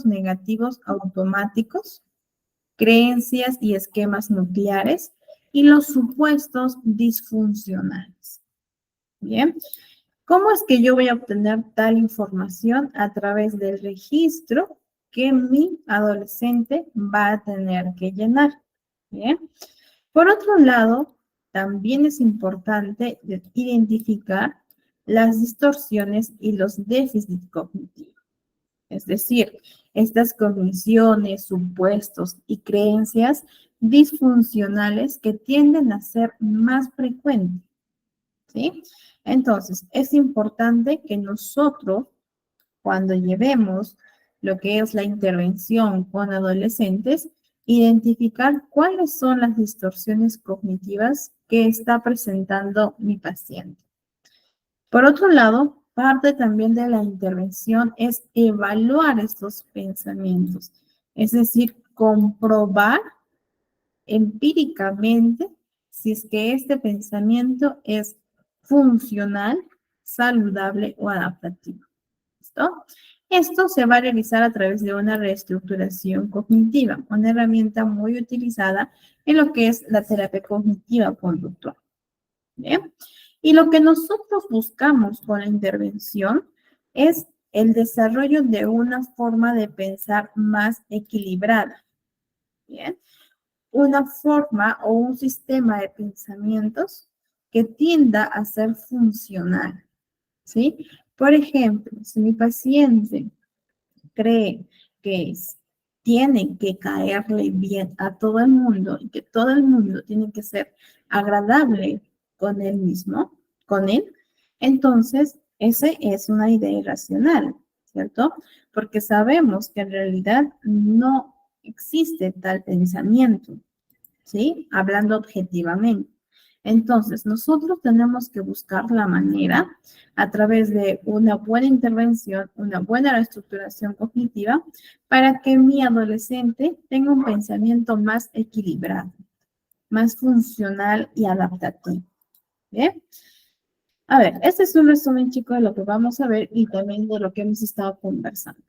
negativos automáticos, creencias y esquemas nucleares y los supuestos disfuncionales. Bien, ¿cómo es que yo voy a obtener tal información? A través del registro que mi adolescente va a tener que llenar. Bien, por otro lado, también es importante identificar las distorsiones y los déficits cognitivos. Es decir, estas cogniciones, supuestos y creencias disfuncionales que tienden a ser más frecuentes, ¿sí? Entonces, es importante que nosotros, cuando llevemos lo que es la intervención con adolescentes, identificar cuáles son las distorsiones cognitivas que está presentando mi paciente. Por otro lado, parte también de la intervención es evaluar estos pensamientos, es decir, comprobar empíricamente si es que este pensamiento es funcional, saludable o adaptativo. ¿Listo? Esto se va a realizar a través de una reestructuración cognitiva, una herramienta muy utilizada en lo que es la terapia cognitiva conductual. ¿Bien? Y lo que nosotros buscamos con la intervención es el desarrollo de una forma de pensar más equilibrada. ¿Bien? Una forma o un sistema de pensamientos que tienda a ser funcional. ¿Sí? Por ejemplo, si mi paciente cree que tiene que caerle bien a todo el mundo y que todo el mundo tiene que ser agradable con él mismo, con él, entonces ese es una idea irracional, ¿cierto? Porque sabemos que en realidad no existe tal pensamiento, ¿sí? Hablando objetivamente. Entonces, nosotros tenemos que buscar la manera, a través de una buena intervención, una buena reestructuración cognitiva, para que mi adolescente tenga un pensamiento más equilibrado, más funcional y adaptativo. ¿Bien? A ver, este es un resumen, chicos, de lo que vamos a ver y también de lo que hemos estado conversando.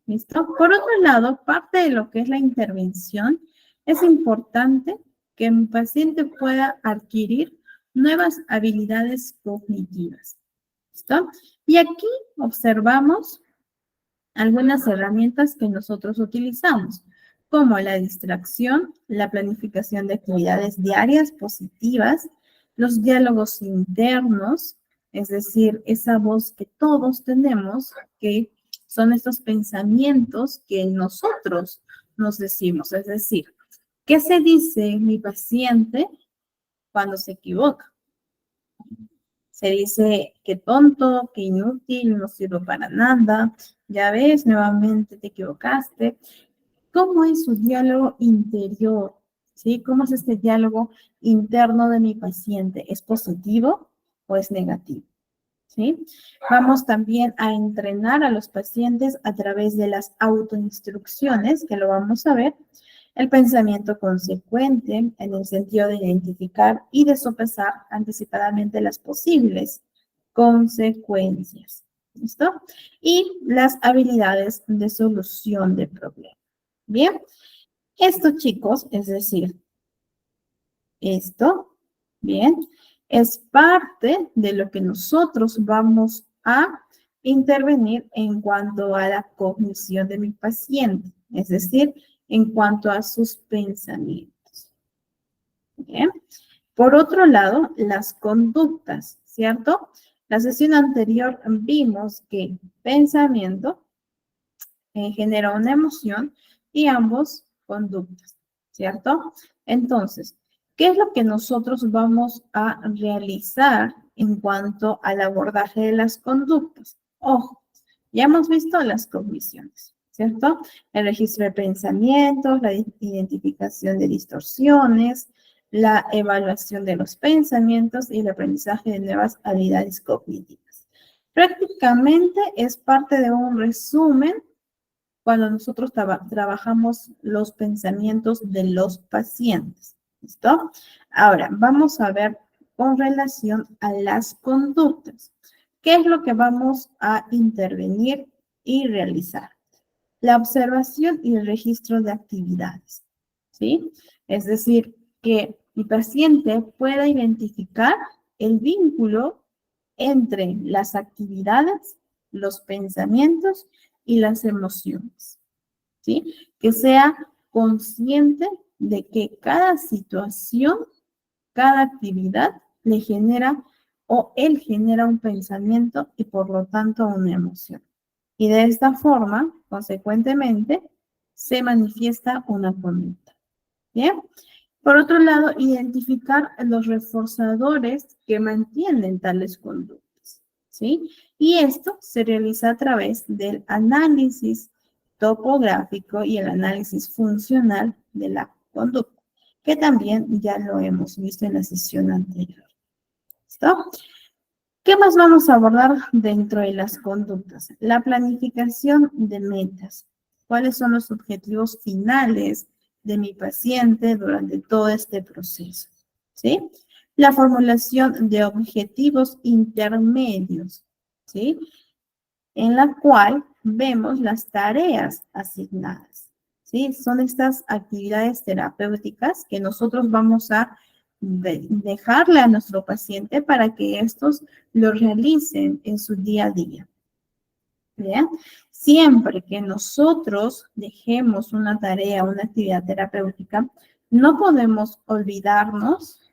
¿Listo? Por otro lado, parte de lo que es la intervención, es importante que mi paciente pueda adquirir nuevas habilidades cognitivas. ¿Listo? Y aquí observamos algunas herramientas que nosotros utilizamos, como la distracción, la planificación de actividades diarias positivas, los diálogos internos, es decir, esa voz que todos tenemos, que son estos pensamientos que nosotros nos decimos, es decir, ¿qué se dice mi paciente cuando se equivoca? Se dice que tonto, que inútil, no sirve para nada, ya ves, nuevamente te equivocaste. ¿Cómo es su diálogo interior? ¿Sí? ¿Cómo es este diálogo interno de mi paciente? ¿Es positivo o es negativo? ¿Sí? Vamos también a entrenar a los pacientes a través de las autoinstrucciones, que lo vamos a ver, el pensamiento consecuente en el sentido de identificar y de sopesar anticipadamente las posibles consecuencias. ¿Listo? Y las habilidades de solución de problemas. Bien, esto, chicos, es decir, esto, bien, es parte de lo que nosotros vamos a intervenir en cuanto a la cognición de mi paciente, es decir, en cuanto a sus pensamientos. Bien. Por otro lado, las conductas, ¿cierto? La sesión anterior vimos que pensamiento genera una emoción y ambos conductas, ¿cierto? Entonces, ¿qué es lo que nosotros vamos a realizar en cuanto al abordaje de las conductas? Ojo, ya hemos visto las cogniciones, ¿cierto? El registro de pensamientos, la identificación de distorsiones, la evaluación de los pensamientos y el aprendizaje de nuevas habilidades cognitivas. Prácticamente es parte de un resumen cuando nosotros trabajamos los pensamientos de los pacientes. ¿Listo? Ahora, vamos a ver con relación a las conductas. ¿Qué es lo que vamos a intervenir y realizar? la observación y el registro de actividades, ¿sí? Es decir, que mi paciente pueda identificar el vínculo entre las actividades, los pensamientos y las emociones, ¿sí? Que sea consciente de que cada situación, cada actividad le genera o él genera un pensamiento y por lo tanto una emoción. Y de esta forma, consecuentemente, se manifiesta una conducta. ¿Bien? Por otro lado, identificar los reforzadores que mantienen tales conductas, ¿sí? Y esto se realiza a través del análisis topográfico y el análisis funcional de la conducta, que también ya lo hemos visto en la sesión anterior. ¿Listo? ¿Qué más vamos a abordar dentro de las conductas? La planificación de metas. ¿Cuáles son los objetivos finales de mi paciente durante todo este proceso? ¿Sí? La formulación de objetivos intermedios, ¿sí? En la cual vemos las tareas asignadas, ¿sí? Son estas actividades terapéuticas que nosotros vamos a dejarle a nuestro paciente para que estos lo realicen en su día a día. ¿Bien? Siempre que nosotros dejemos una tarea, una actividad terapéutica, no podemos olvidarnos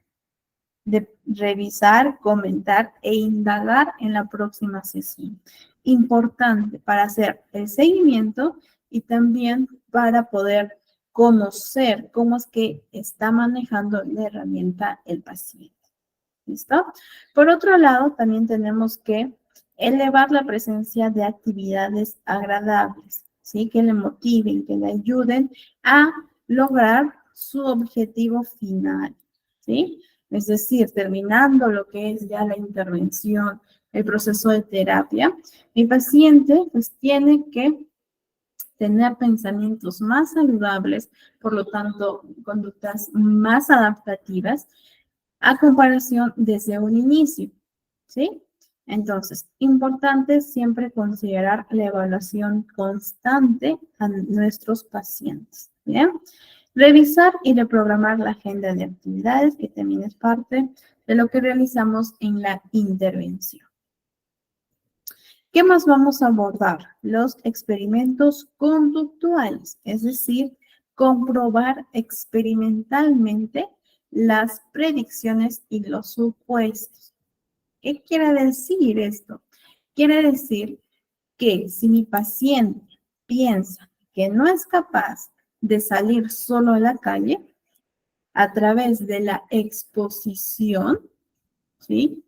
de revisar, comentar e indagar en la próxima sesión. Importante para hacer el seguimiento y también para poder conocer cómo es que está manejando la herramienta el paciente. ¿Listo? Por otro lado, también tenemos que elevar la presencia de actividades agradables, ¿sí? Que le motiven, que le ayuden a lograr su objetivo final, ¿sí? Es decir, terminando lo que es ya la intervención, el proceso de terapia, mi paciente pues tiene que tener pensamientos más saludables, por lo tanto, conductas más adaptativas a comparación desde un inicio, ¿sí? Entonces, importante siempre considerar la evaluación constante a nuestros pacientes, ¿bien? Revisar y reprogramar la agenda de actividades, que también es parte de lo que realizamos en la intervención. ¿Qué más vamos a abordar? Los experimentos conductuales, es decir, comprobar experimentalmente las predicciones y los supuestos. ¿Qué quiere decir esto? Quiere decir que si mi paciente piensa que no es capaz de salir solo a la calle, a través de la exposición, ¿sí?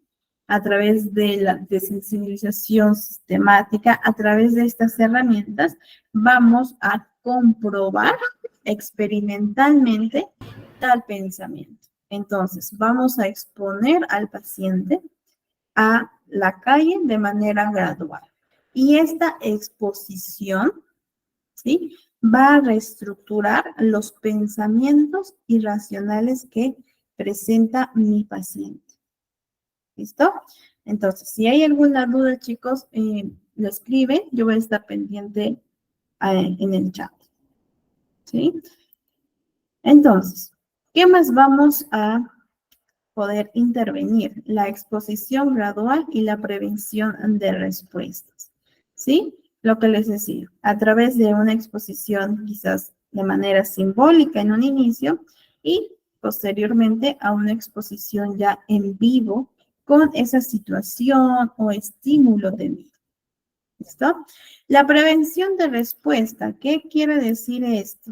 A través de la desensibilización sistemática, a través de estas herramientas, vamos a comprobar experimentalmente tal pensamiento. Entonces, vamos a exponer al paciente a la calle de manera gradual. Y esta exposición, ¿sí? Va a reestructurar los pensamientos irracionales que presenta mi paciente. ¿Listo? Entonces, si hay alguna duda, chicos, lo escriben. Yo voy a estar pendiente en el chat. ¿Sí? Entonces, ¿qué más vamos a poder intervenir? La exposición gradual y la prevención de respuestas. ¿Sí? Lo que les decía, a través de una exposición quizás de manera simbólica en un inicio y posteriormente a una exposición ya en vivo con esa situación o estímulo de vida. ¿Listo? La prevención de respuesta, ¿qué quiere decir esto?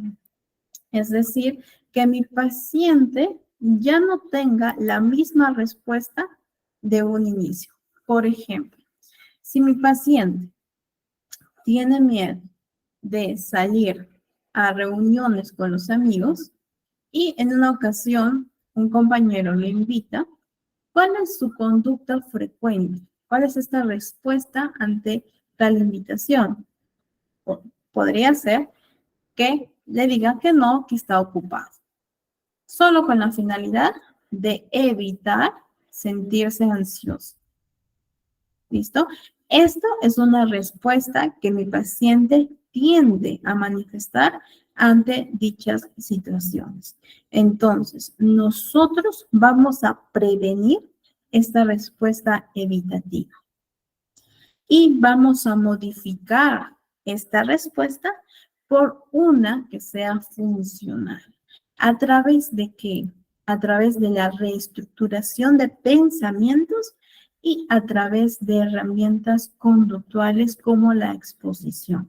Es decir, que mi paciente ya no tenga la misma respuesta de un inicio. Por ejemplo, si mi paciente tiene miedo de salir a reuniones con los amigos y en una ocasión un compañero le invita, ¿cuál es su conducta frecuente? ¿Cuál es esta respuesta ante tal invitación? Podría ser que le diga que no, que está ocupado, solo con la finalidad de evitar sentirse ansioso. ¿Listo? Esto es una respuesta que mi paciente tiende a manifestar ante dichas situaciones. Entonces, nosotros vamos a prevenir esta respuesta evitativa y vamos a modificar esta respuesta por una que sea funcional. ¿A través de qué? A través de la reestructuración de pensamientos y a través de herramientas conductuales como la exposición.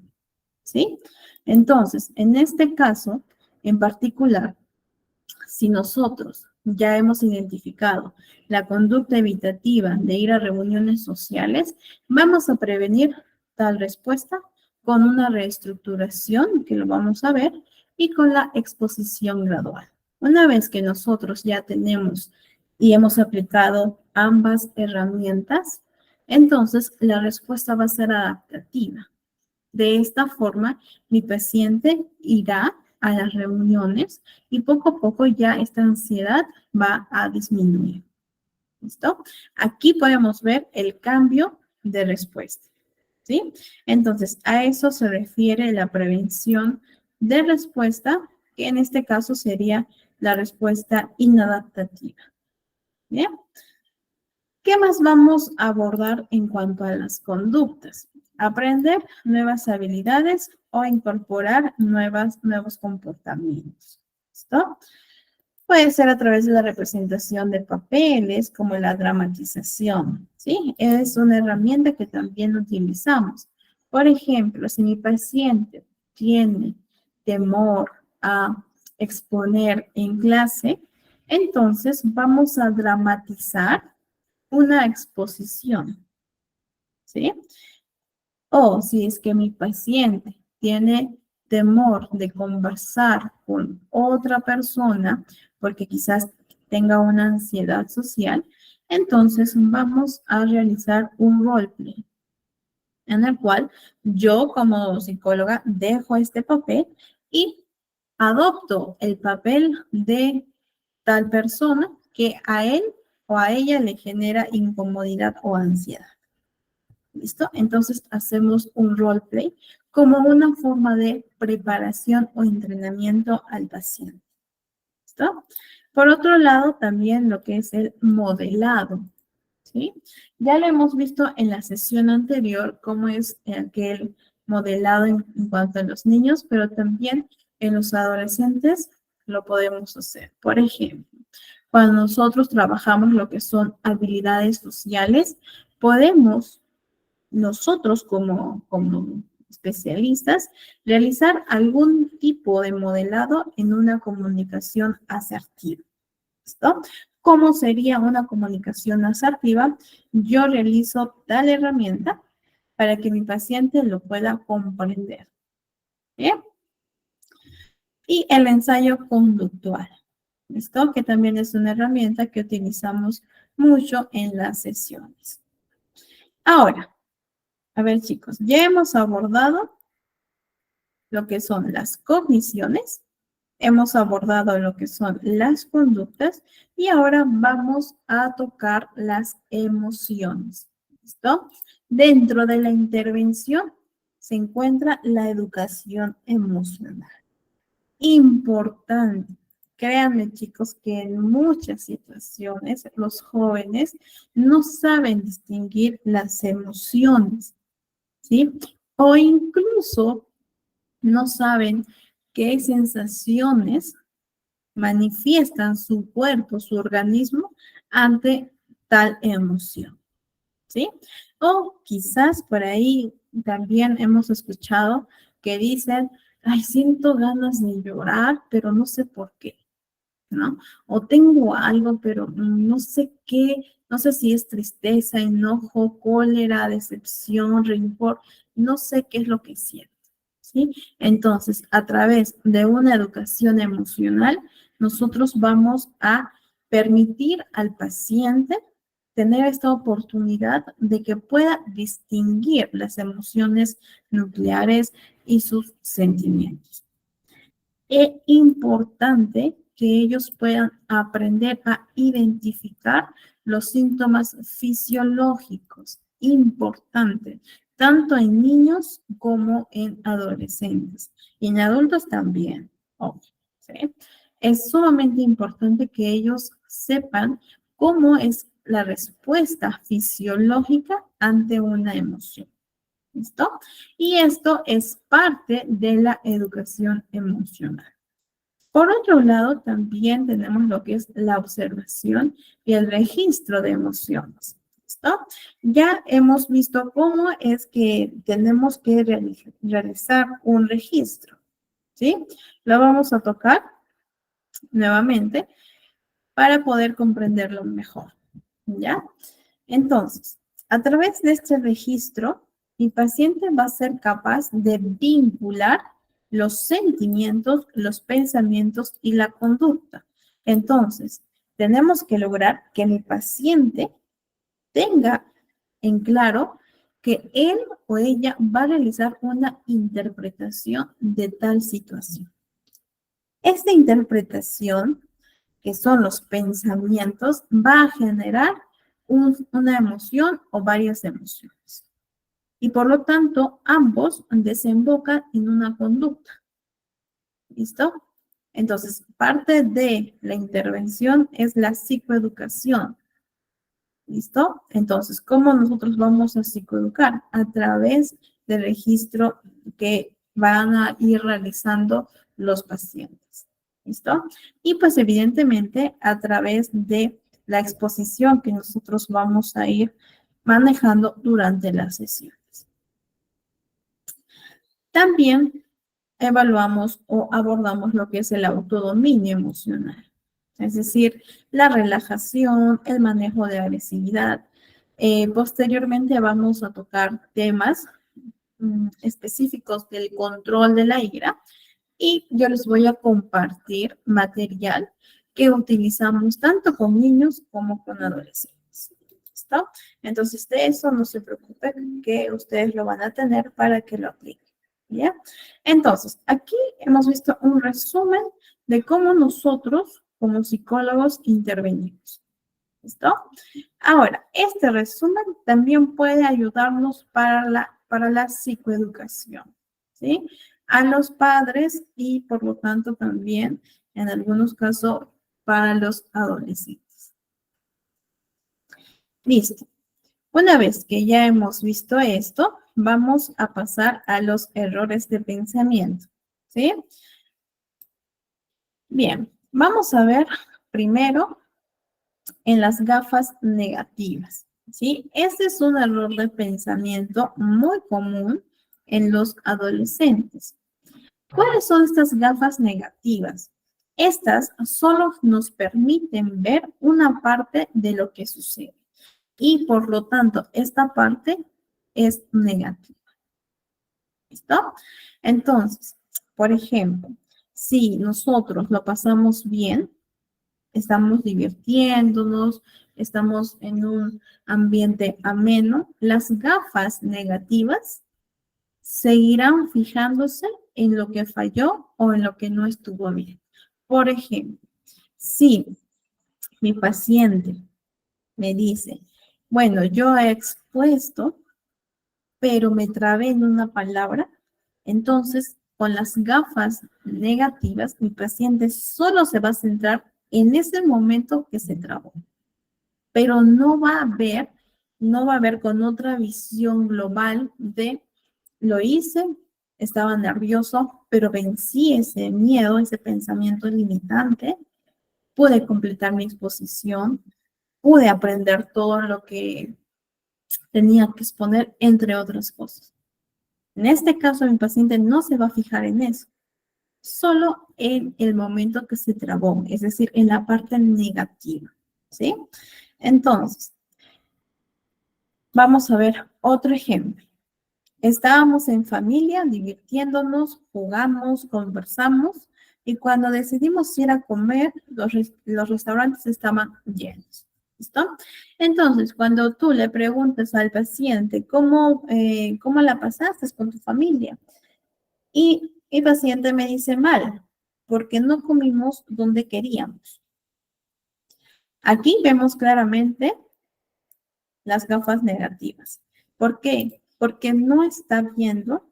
¿Sí? Entonces, en este caso, en particular, si nosotros ya hemos identificado la conducta evitativa de ir a reuniones sociales, vamos a prevenir tal respuesta con una reestructuración, que lo vamos a ver, y con la exposición gradual. Una vez que nosotros ya tenemos y hemos aplicado ambas herramientas, entonces la respuesta va a ser adaptativa. De esta forma, mi paciente irá a las reuniones y poco a poco ya esta ansiedad va a disminuir. ¿Listo? Aquí podemos ver el cambio de respuesta. ¿Sí? Entonces, a eso se refiere la prevención de respuesta, que en este caso sería la respuesta inadaptativa. ¿Bien? ¿Qué más vamos a abordar en cuanto a las conductas? Aprender nuevas habilidades o incorporar nuevos comportamientos. ¿Listo? Puede ser a través de la representación de papeles, como la dramatización, ¿sí? Es una herramienta que también utilizamos. Por ejemplo, si mi paciente tiene temor a exponer en clase, entonces vamos a dramatizar una exposición, ¿sí? O si es que mi paciente tiene temor de conversar con otra persona porque quizás tenga una ansiedad social, entonces vamos a realizar un roleplay en el cual yo como psicóloga dejo este papel y adopto el papel de tal persona que a él o a ella le genera incomodidad o ansiedad. ¿Listo? Entonces hacemos un roleplay como una forma de preparación o entrenamiento al paciente. ¿Listo? Por otro lado, también lo que es el modelado. ¿Sí? Ya lo hemos visto en la sesión anterior, cómo es aquel modelado en cuanto a los niños, pero también en los adolescentes lo podemos hacer. Por ejemplo, cuando nosotros trabajamos lo que son habilidades sociales, podemos nosotros como especialistas realizar algún tipo de modelado en una comunicación asertiva. ¿Listo? ¿Cómo sería una comunicación asertiva? Yo realizo tal herramienta para que mi paciente lo pueda comprender. ¿Bien? Y el ensayo conductual. ¿Listo? Que también es una herramienta que utilizamos mucho en las sesiones. Ahora, a ver chicos, ya hemos abordado lo que son las cogniciones, hemos abordado lo que son las conductas y ahora vamos a tocar las emociones. ¿Listo? Dentro de la intervención se encuentra la educación emocional. Importante. Créanme, chicos, que en muchas situaciones los jóvenes no saben distinguir las emociones, ¿sí? O incluso no saben qué sensaciones manifiestan su cuerpo, su organismo ante tal emoción, ¿sí? O quizás por ahí también hemos escuchado que dicen, ay, siento ganas de llorar, pero no sé por qué, ¿no? O tengo algo, pero no sé qué, no sé si es tristeza, enojo, cólera, decepción, rencor, no sé qué es lo que siento, ¿sí? Entonces, a través de una educación emocional, nosotros vamos a permitir al paciente tener esta oportunidad de que pueda distinguir las emociones nucleares y sus sentimientos. Es importante que ellos puedan aprender a identificar los síntomas fisiológicos. Importante. tanto en niños como en adolescentes. Y en adultos también, obvio, ¿sí? Es sumamente importante que ellos sepan cómo es la respuesta fisiológica ante una emoción. ¿Listo? Y esto es parte de la educación emocional. Por otro lado, también tenemos lo que es la observación y el registro de emociones. ¿Listo? Ya hemos visto cómo es que tenemos que realizar un registro. ¿Sí? Lo vamos a tocar nuevamente para poder comprenderlo mejor. ¿Ya? Entonces, a través de este registro, mi paciente va a ser capaz de vincular los sentimientos, los pensamientos y la conducta. Entonces, tenemos que lograr que mi paciente tenga en claro que él o ella va a realizar una interpretación de tal situación. Esta interpretación, que son los pensamientos, va a generar una emoción o varias emociones. Y por lo tanto, ambos desembocan en una conducta. ¿Listo? Entonces, parte de la intervención es la psicoeducación. ¿Listo? Entonces, ¿cómo nosotros vamos a psicoeducar? A través del registro que van a ir realizando los pacientes. ¿Listo? Y pues evidentemente a través de la exposición que nosotros vamos a ir manejando durante las sesiones. También evaluamos o abordamos lo que es el autodominio emocional, es decir, la relajación, el manejo de agresividad. Posteriormente vamos a tocar temas específicos del control de la ira y yo les voy a compartir material que utilizamos tanto con niños como con adolescentes. ¿Listo? Entonces, de eso no se preocupen, que ustedes lo van a tener para que lo apliquen. ¿Ya? Entonces, aquí hemos visto un resumen de cómo nosotros, como psicólogos, intervenimos. ¿Listo? Ahora, este resumen también puede ayudarnos para la psicoeducación, ¿sí? A los padres y por lo tanto también, en algunos casos, para los adolescentes. Listo. Una vez que ya hemos visto esto, vamos a pasar a los errores de pensamiento, ¿sí? Bien, vamos a ver primero en las gafas negativas, ¿sí? Este es un error de pensamiento muy común en los adolescentes. ¿Cuáles son estas gafas negativas? Estas solo nos permiten ver una parte de lo que sucede y por lo tanto esta parte es negativa. ¿Listo? Entonces, por ejemplo, si nosotros lo pasamos bien, estamos divirtiéndonos, estamos en un ambiente ameno, las gafas negativas seguirán fijándose en lo que falló o en lo que no estuvo bien. Por ejemplo, si mi paciente me dice, bueno, yo he expuesto, pero me trabé en una palabra, entonces con las gafas negativas, mi paciente solo se va a centrar en ese momento que se trabó, pero no va a ver con otra visión global de lo hice, estaba nervioso, pero vencí ese miedo, ese pensamiento limitante, pude completar mi exposición, pude aprender todo lo que tenía que exponer, entre otras cosas. En este caso, mi paciente no se va a fijar en eso, solo en el momento que se trabó, es decir, en la parte negativa, ¿sí? Entonces, vamos a ver otro ejemplo. Estábamos en familia, divirtiéndonos, jugamos, conversamos, y cuando decidimos ir a comer, los restaurantes estaban llenos. ¿Listo? Entonces, cuando tú le preguntas al paciente cómo la pasaste con tu familia, y el paciente me dice mal, porque no comimos donde queríamos. Aquí vemos claramente las gafas negativas. ¿Por qué? porque no está viendo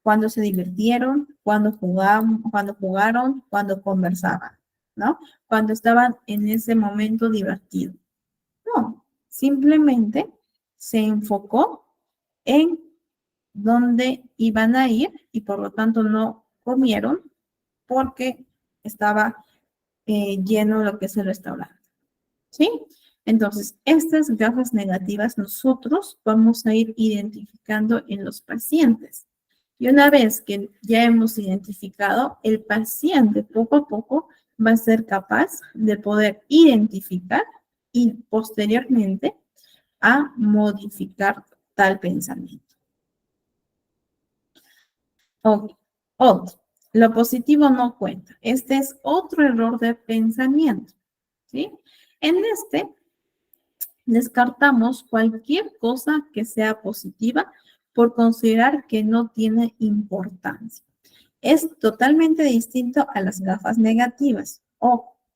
cuando se divirtieron, cuando jugaron, cuando conversaban, ¿no? Cuando estaban en ese momento divertido. No, simplemente se enfocó en dónde iban a ir y por lo tanto no comieron porque estaba lleno lo que es el restaurante. ¿Sí? Entonces, estas gafas negativas nosotros vamos a ir identificando en los pacientes. Y una vez que ya hemos identificado, el paciente poco a poco va a ser capaz de poder identificar y posteriormente a modificar tal pensamiento. Ok. Otro. Lo positivo no cuenta. Este es otro error de pensamiento. ¿Sí? En este descartamos cualquier cosa que sea positiva por considerar que no tiene importancia. Es totalmente distinto a las gafas negativas.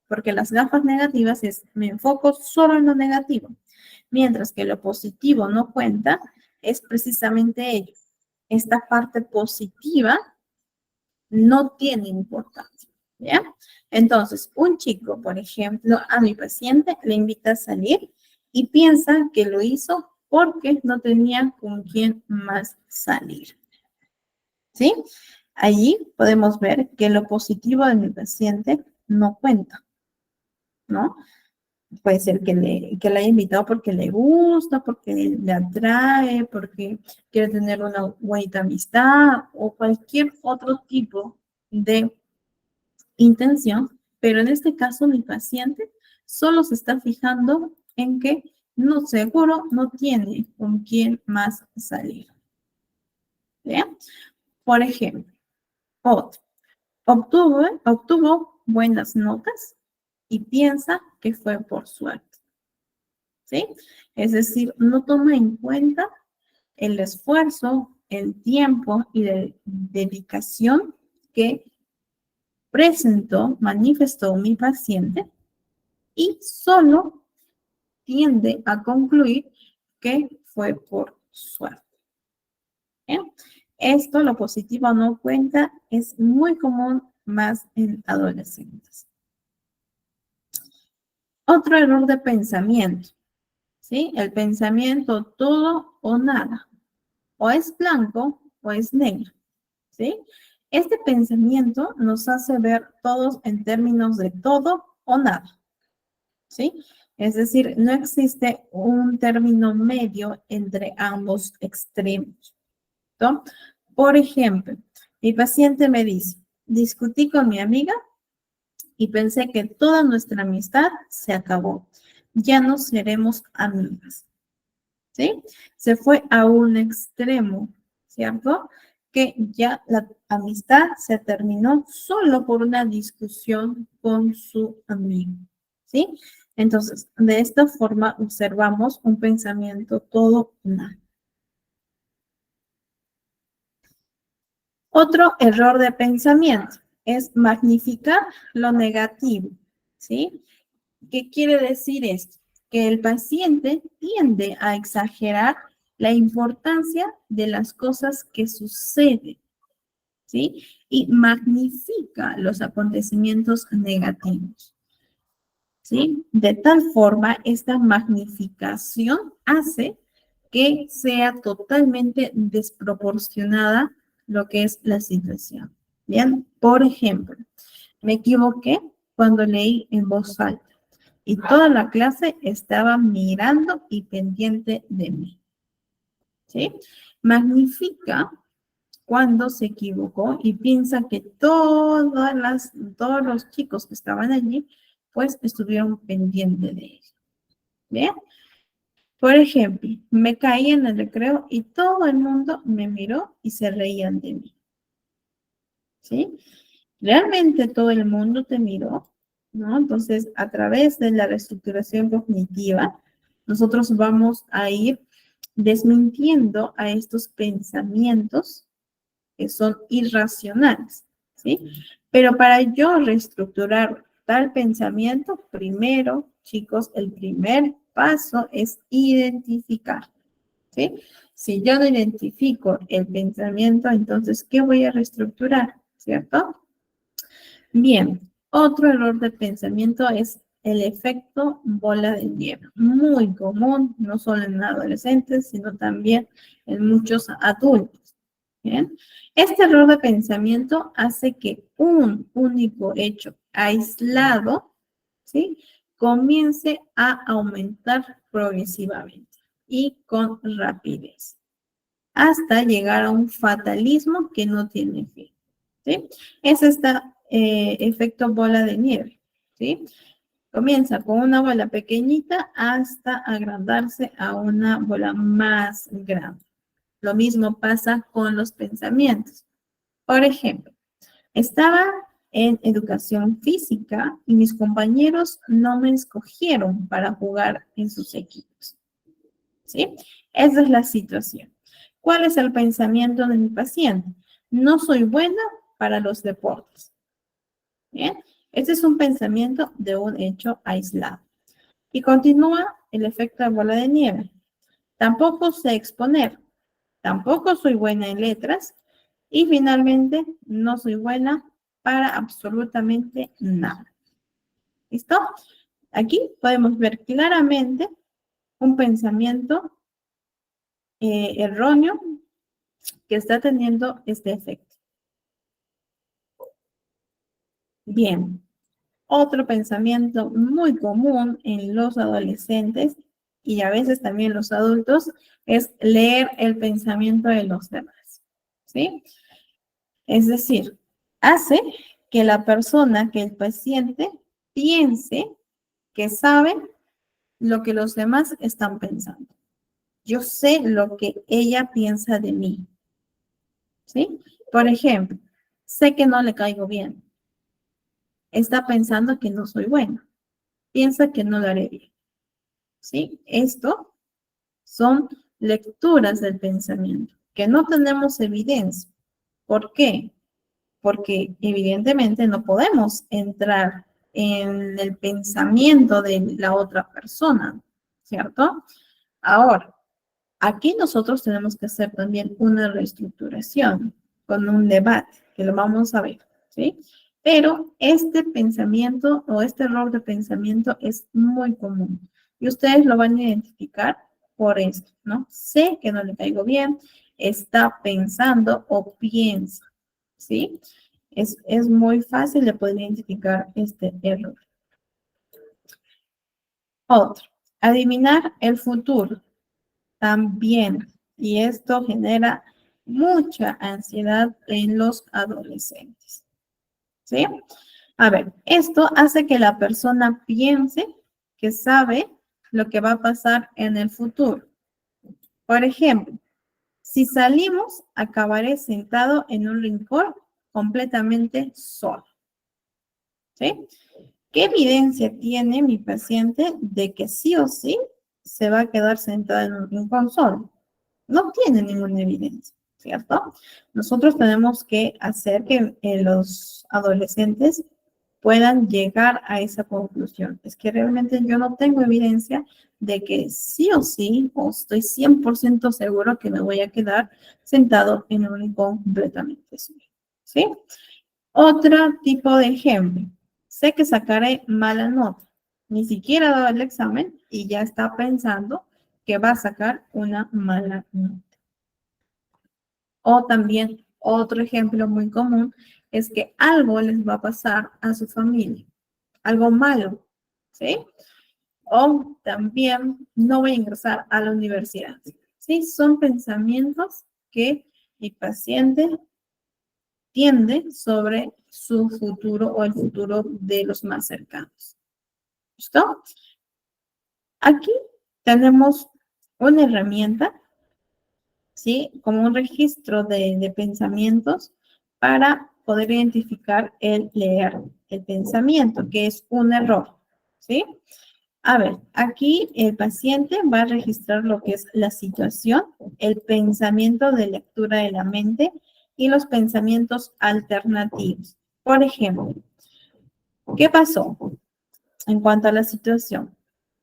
Porque las gafas negativas es me enfoco solo en lo negativo, mientras que lo positivo no cuenta, es precisamente ello. Esta parte positiva no tiene importancia. ¿Ya? Entonces, un chico, por ejemplo, a mi paciente le invita a salir y piensa que lo hizo porque no tenía con quién más salir. ¿Sí? Allí podemos ver que lo positivo de mi paciente no cuenta, ¿no? Puede ser que la haya invitado porque le gusta, porque le atrae, porque quiere tener una bonita amistad o cualquier otro tipo de intención, pero en este caso mi paciente solo se está fijando en que no seguro no tiene con quién más salir. ¿Bien? Por ejemplo, otro, obtuvo buenas notas y piensa que fue por suerte. ¿Sí? Es decir, no toma en cuenta el esfuerzo, el tiempo y la dedicación que manifestó mi paciente y solo tiende a concluir que fue por suerte. ¿Bien? Esto, lo positivo no cuenta, es muy común más en adolescentes. Otro error de pensamiento, ¿sí? El pensamiento todo o nada. O es blanco o es negro, ¿sí? Este pensamiento nos hace ver todos en términos de todo o nada, ¿sí? Es decir, no existe un término medio entre ambos extremos, ¿no? Por ejemplo, mi paciente me dice, discutí con mi amiga y pensé que toda nuestra amistad se acabó. Ya no seremos amigas, ¿sí? Se fue a un extremo, ¿cierto? Que ya la amistad se terminó solo por una discusión con su amigo, ¿sí? Entonces, de esta forma observamos un pensamiento todo nada. Otro error de pensamiento es magnificar lo negativo, ¿sí? ¿Qué quiere decir esto? Que el paciente tiende a exagerar la importancia de las cosas que suceden, ¿sí? Y magnifica los acontecimientos negativos, ¿sí? De tal forma, esta magnificación hace que sea totalmente desproporcionada lo que es la situación. Bien, por ejemplo, me equivoqué cuando leí en voz alta y toda la clase estaba mirando y pendiente de mí. ¿Sí? Magnifica cuando se equivocó y piensa que todos los chicos que estaban allí, pues estuvieron pendientes de ella. ¿Bien? Por ejemplo, me caí en el recreo y todo el mundo me miró y se reían de mí. ¿Sí? ¿Realmente todo el mundo te miró? ¿No? Entonces, a través de la reestructuración cognitiva, nosotros vamos a ir desmintiendo a estos pensamientos que son irracionales, ¿sí? Pero para yo reestructurar tal pensamiento, primero, chicos, el primer paso es identificar, ¿sí? Si yo no identifico el pensamiento, entonces, ¿qué voy a reestructurar? ¿Cierto? Bien, otro error de pensamiento es el efecto bola de nieve, muy común, no solo en adolescentes, sino también en muchos adultos. Bien, este error de pensamiento hace que un único hecho aislado, ¿sí?, comience a aumentar progresivamente y con rapidez, hasta llegar a un fatalismo que no tiene fin. ¿Sí? Es este efecto bola de nieve, ¿sí? Comienza con una bola pequeñita hasta agrandarse a una bola más grande. Lo mismo pasa con los pensamientos. Por ejemplo, estaba en educación física y mis compañeros no me escogieron para jugar en sus equipos, ¿sí? Esa es la situación. ¿Cuál es el pensamiento de mi paciente? No soy buena para los deportes. Bien, este es un pensamiento de un hecho aislado. Y continúa el efecto de bola de nieve. Tampoco sé exponer, tampoco soy buena en letras y finalmente no soy buena para absolutamente nada. ¿Listo? Aquí podemos ver claramente un pensamiento erróneo que está teniendo este efecto. Bien, otro pensamiento muy común en los adolescentes y a veces también los adultos es leer el pensamiento de los demás, ¿sí? Es decir, hace que la persona, que el paciente piense que sabe lo que los demás están pensando. Yo sé lo que ella piensa de mí, ¿sí? Por ejemplo, sé que no le caigo bien. Está pensando que no soy buena. Piensa que no lo haré bien, ¿sí? Esto son lecturas del pensamiento, que no tenemos evidencia. ¿Por qué? Porque evidentemente no podemos entrar en el pensamiento de la otra persona, ¿cierto? Ahora, aquí nosotros tenemos que hacer también una reestructuración con un debate, que lo vamos a ver, ¿sí? Pero este pensamiento o este error de pensamiento es muy común y ustedes lo van a identificar por esto, ¿no? Sé que no le caigo bien, está pensando o piensa, ¿sí? Es muy fácil de poder identificar este error. Otro, adivinar el futuro también. Y esto genera mucha ansiedad en los adolescentes. ¿Sí? A ver, esto hace que la persona piense que sabe lo que va a pasar en el futuro. Por ejemplo, si salimos, acabaré sentado en un rincón completamente solo. ¿Sí? ¿Qué evidencia tiene mi paciente de que sí o sí se va a quedar sentado en un rincón solo? No tiene ninguna evidencia, ¿cierto? Nosotros tenemos que hacer que los adolescentes puedan llegar a esa conclusión. Es que realmente yo no tengo evidencia de que sí o sí, o estoy 100% seguro que me voy a quedar sentado en un rincón completamente solo, ¿sí? Otro tipo de ejemplo. Sé que sacaré mala nota. Ni siquiera ha dado el examen y ya está pensando que va a sacar una mala nota. O también otro ejemplo muy común es que algo les va a pasar a su familia, algo malo, ¿sí? O también no voy a ingresar a la universidad, ¿sí? Son pensamientos que mi paciente tiende sobre su futuro o el futuro de los más cercanos. ¿Listo? Aquí tenemos una herramienta, ¿sí? Como un registro de pensamientos para poder identificar el leer el pensamiento, que es un error, ¿sí? A ver, aquí el paciente va a registrar lo que es la situación, el pensamiento de lectura de la mente y los pensamientos alternativos. Por ejemplo, ¿qué pasó en cuanto a la situación?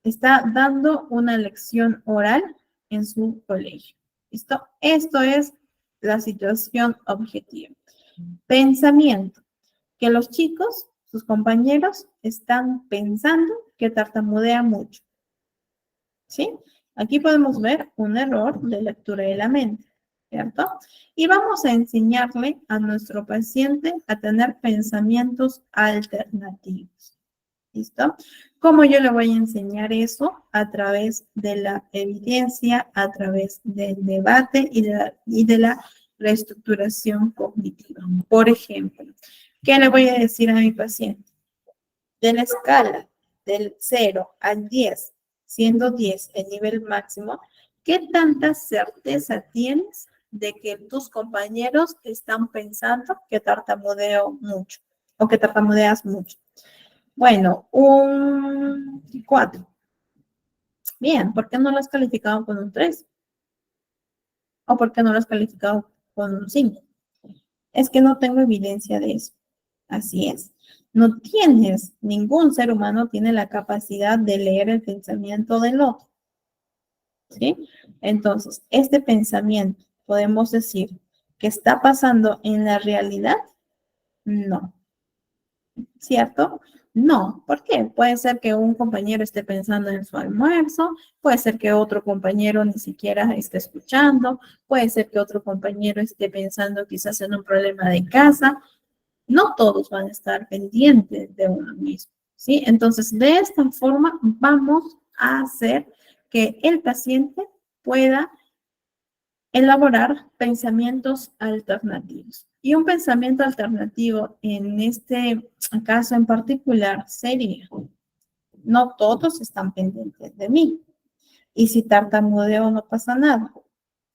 Está dando una lección oral en su colegio. ¿Listo? Esto es la situación objetiva. Pensamiento. Que los chicos, sus compañeros, están pensando que tartamudea mucho. ¿Sí? Aquí podemos ver un error de lectura de la mente, ¿cierto? Y vamos a enseñarle a nuestro paciente a tener pensamientos alternativos. ¿Listo? ¿Cómo yo le voy a enseñar eso? A través de la evidencia, a través del debate y de la reestructuración cognitiva. Por ejemplo, ¿qué le voy a decir a mi paciente? De la escala del 0 al 10, siendo 10 el nivel máximo, ¿qué tanta certeza tienes de que tus compañeros están pensando que tartamudeo mucho o que tartamudeas mucho? Bueno, un 4. Bien, ¿por qué no lo has calificado con un 3? ¿O por qué no lo has calificado con un 5? Es que no tengo evidencia de eso. Así es. No tienes, ningún ser humano tiene la capacidad de leer el pensamiento del otro. ¿Sí? Entonces, este pensamiento, ¿podemos decir que está pasando en la realidad? No. ¿Cierto? No. ¿Por qué? Puede ser que un compañero esté pensando en su almuerzo, puede ser que otro compañero ni siquiera esté escuchando, puede ser que otro compañero esté pensando quizás en un problema de casa. No todos van a estar pendientes de uno mismo, ¿sí? Entonces, de esta forma vamos a hacer que el paciente pueda elaborar pensamientos alternativos. Y un pensamiento alternativo en este caso en particular sería, no todos están pendientes de mí. Y si tartamudeo no pasa nada,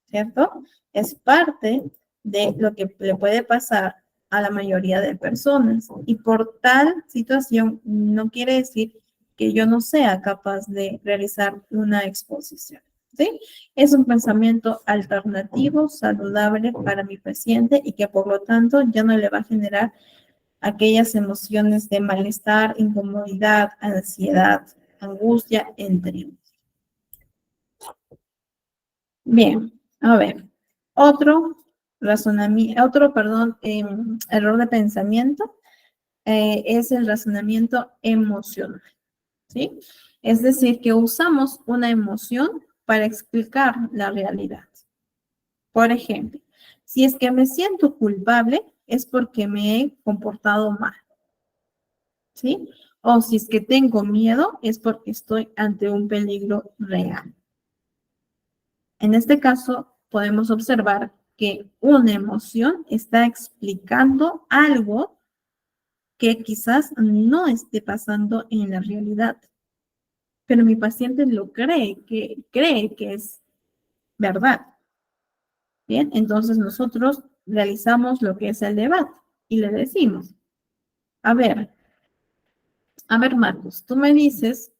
¿cierto? Es parte de lo que le puede pasar a la mayoría de personas. Y por tal situación no quiere decir que yo no sea capaz de realizar una exposición. ¿Sí? Es un pensamiento alternativo, saludable para mi paciente y que por lo tanto ya no le va a generar aquellas emociones de malestar, incomodidad, ansiedad, angustia, entre otros. Bien, a ver, otro razonamiento, error de pensamiento es el razonamiento emocional, ¿sí? Es decir, que usamos una emoción para explicar la realidad. Por ejemplo, si es que me siento culpable, es porque me he comportado mal, ¿sí? O si es que tengo miedo, es porque estoy ante un peligro real. En este caso, podemos observar que una emoción está explicando algo que quizás no esté pasando en la realidad, pero mi paciente lo cree que es verdad. Bien, entonces nosotros realizamos lo que es el debate y le decimos, a ver, Marcos, tú me dices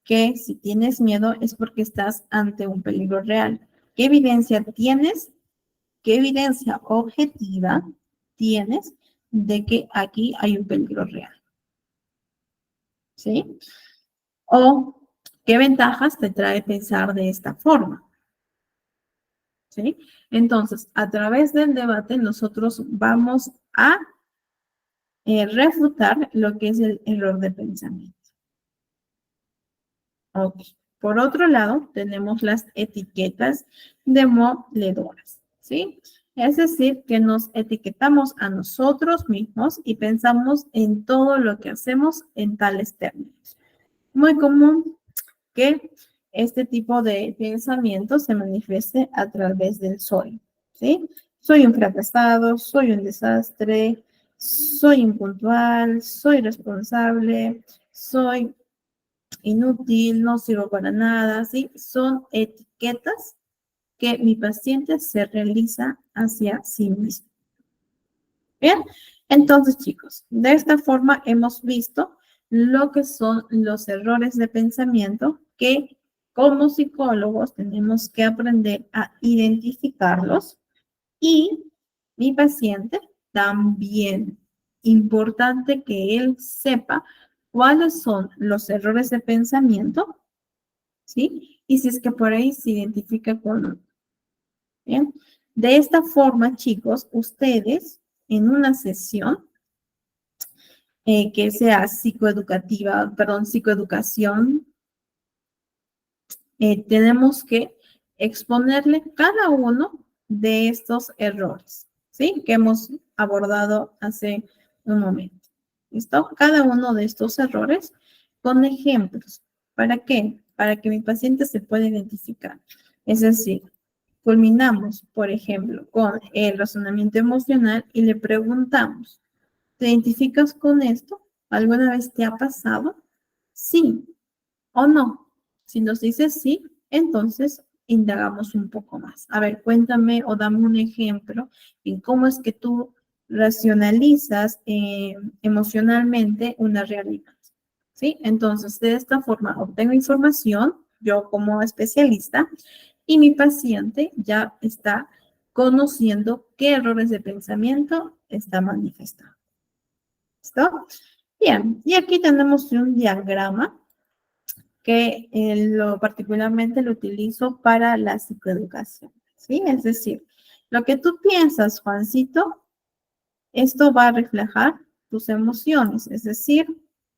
que si tienes miedo es porque estás ante un peligro real. ¿Qué evidencia tienes? ¿Qué evidencia objetiva tienes de que aquí hay un peligro real? ¿Sí? O qué ventajas te trae pensar de esta forma. ¿Sí? Entonces, a través del debate nosotros vamos a refutar lo que es el error de pensamiento. Ok. Por otro lado, tenemos las etiquetas demoledoras, ¿sí? Es decir, que nos etiquetamos a nosotros mismos y pensamos en todo lo que hacemos en tales términos. Muy común que este tipo de pensamiento se manifieste a través del soy, ¿sí? Soy un fracasado, soy un desastre, soy impuntual, soy responsable, soy inútil, no sirvo para nada, ¿sí? Son etiquetas que mi paciente se realiza hacia sí mismo. Bien, entonces chicos, de esta forma hemos visto lo que son los errores de pensamiento que como psicólogos tenemos que aprender a identificarlos y mi paciente también importante que él sepa cuáles son los errores de pensamiento, ¿sí? Y si es que por ahí se identifica con Bien, de esta forma, chicos, ustedes en una sesión que sea psicoeducativa, perdón, psicoeducación, tenemos que exponerle cada uno de estos errores, ¿sí? Que hemos abordado hace un momento. ¿Listo? Cada uno de estos errores con ejemplos. ¿Para qué? Para que mi paciente se pueda identificar. Es decir, culminamos, por ejemplo, con el razonamiento emocional y le preguntamos, ¿te identificas con esto? ¿Alguna vez te ha pasado? Sí o no. Si nos dice sí, entonces indagamos un poco más. A ver, cuéntame o dame un ejemplo en cómo es que tú racionalizas emocionalmente una realidad. ¿Sí? Entonces, de esta forma obtengo información, yo como especialista, y mi paciente ya está conociendo qué errores de pensamiento está manifestando. ¿Listo? Bien, y aquí tenemos un diagrama que particularmente lo utilizo para la psicoeducación, ¿sí? Es decir, lo que tú piensas, Juancito, esto va a reflejar tus emociones, es decir,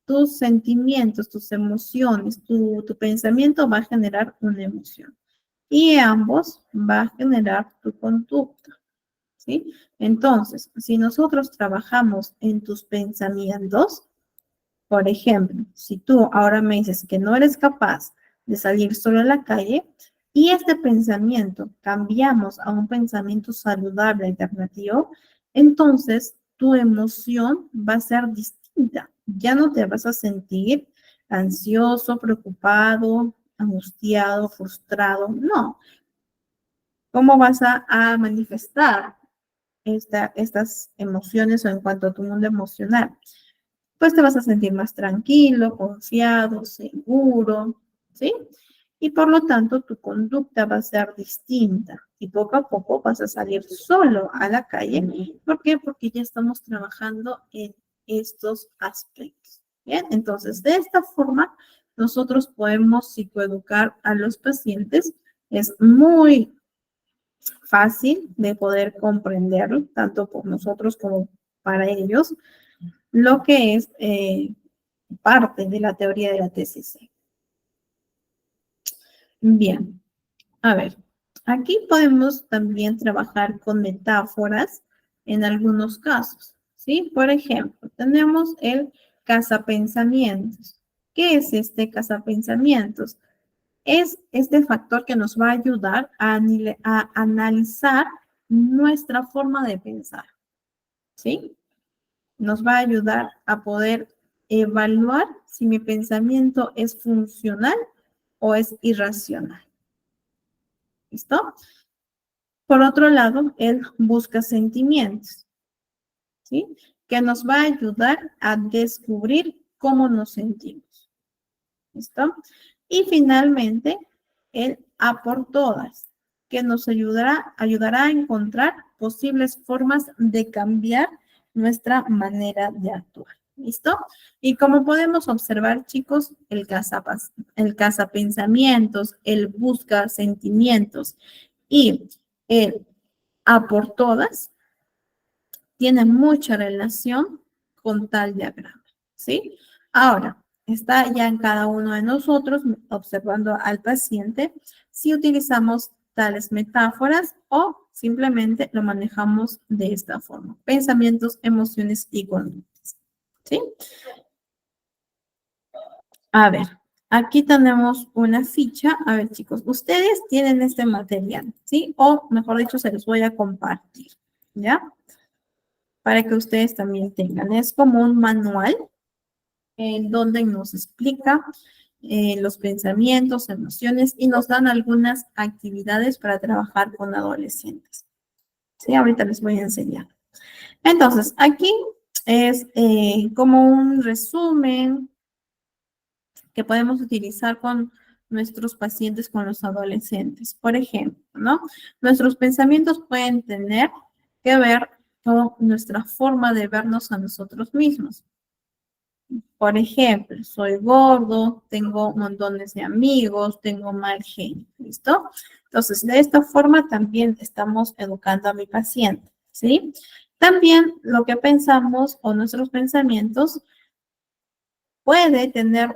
tus sentimientos, tus emociones, tu pensamiento va a generar una emoción. Y ambos va a generar tu conducta, ¿sí? Entonces, si nosotros trabajamos en tus pensamientos, por ejemplo, si tú ahora me dices que no eres capaz de salir solo a la calle y este pensamiento cambiamos a un pensamiento saludable alternativo, entonces tu emoción va a ser distinta. Ya no te vas a sentir ansioso, preocupado, angustiado, frustrado. No. ¿Cómo vas a manifestar estas emociones o en cuanto a tu mundo emocional? Pues te vas a sentir más tranquilo, confiado, seguro, ¿sí? Y por lo tanto tu conducta va a ser distinta y poco a poco vas a salir solo a la calle. ¿Por qué? Porque ya estamos trabajando en estos aspectos. Bien, entonces de esta forma nosotros podemos psicoeducar a los pacientes. Es muy fácil de poder comprenderlo, tanto por nosotros como para ellos, lo que es parte de la teoría de la TCC. Bien, a ver, aquí podemos también trabajar con metáforas en algunos casos, ¿sí? Por ejemplo, tenemos el cazapensamientos. ¿Qué es este cazapensamientos? Es este factor que nos va a ayudar a analizar nuestra forma de pensar, ¿sí? Nos va a ayudar a poder evaluar si mi pensamiento es funcional o es irracional. ¿Listo? Por otro lado, él busca sentimientos, ¿sí? Que nos va a ayudar a descubrir cómo nos sentimos. ¿Listo? Y finalmente, el a por todas, que nos ayudará a encontrar posibles formas de cambiar nuestra manera de actuar. ¿Listo? Y como podemos observar, chicos, el cazapensamientos, el busca sentimientos y el a por todas tienen mucha relación con tal diagrama, ¿sí? Ahora, está ya en cada uno de nosotros, observando al paciente, si utilizamos tales metáforas o simplemente lo manejamos de esta forma. Pensamientos, emociones y conductas, ¿sí? A ver, aquí tenemos una ficha. A ver, chicos, ustedes tienen este material, ¿sí? O mejor dicho, se los voy a compartir, ¿ya? Para que ustedes también tengan. Es como un manual en donde nos explica los pensamientos, emociones y nos dan algunas actividades para trabajar con adolescentes. Sí, ahorita les voy a enseñar. Entonces, aquí es como un resumen que podemos utilizar con nuestros pacientes, con los adolescentes. Por ejemplo, ¿no? Nuestros pensamientos pueden tener que ver con nuestra forma de vernos a nosotros mismos. Por ejemplo, soy gordo, tengo montones de amigos, tengo mal genio, ¿listo? Entonces, de esta forma también estamos educando a mi paciente, ¿sí? También lo que pensamos o nuestros pensamientos puede tener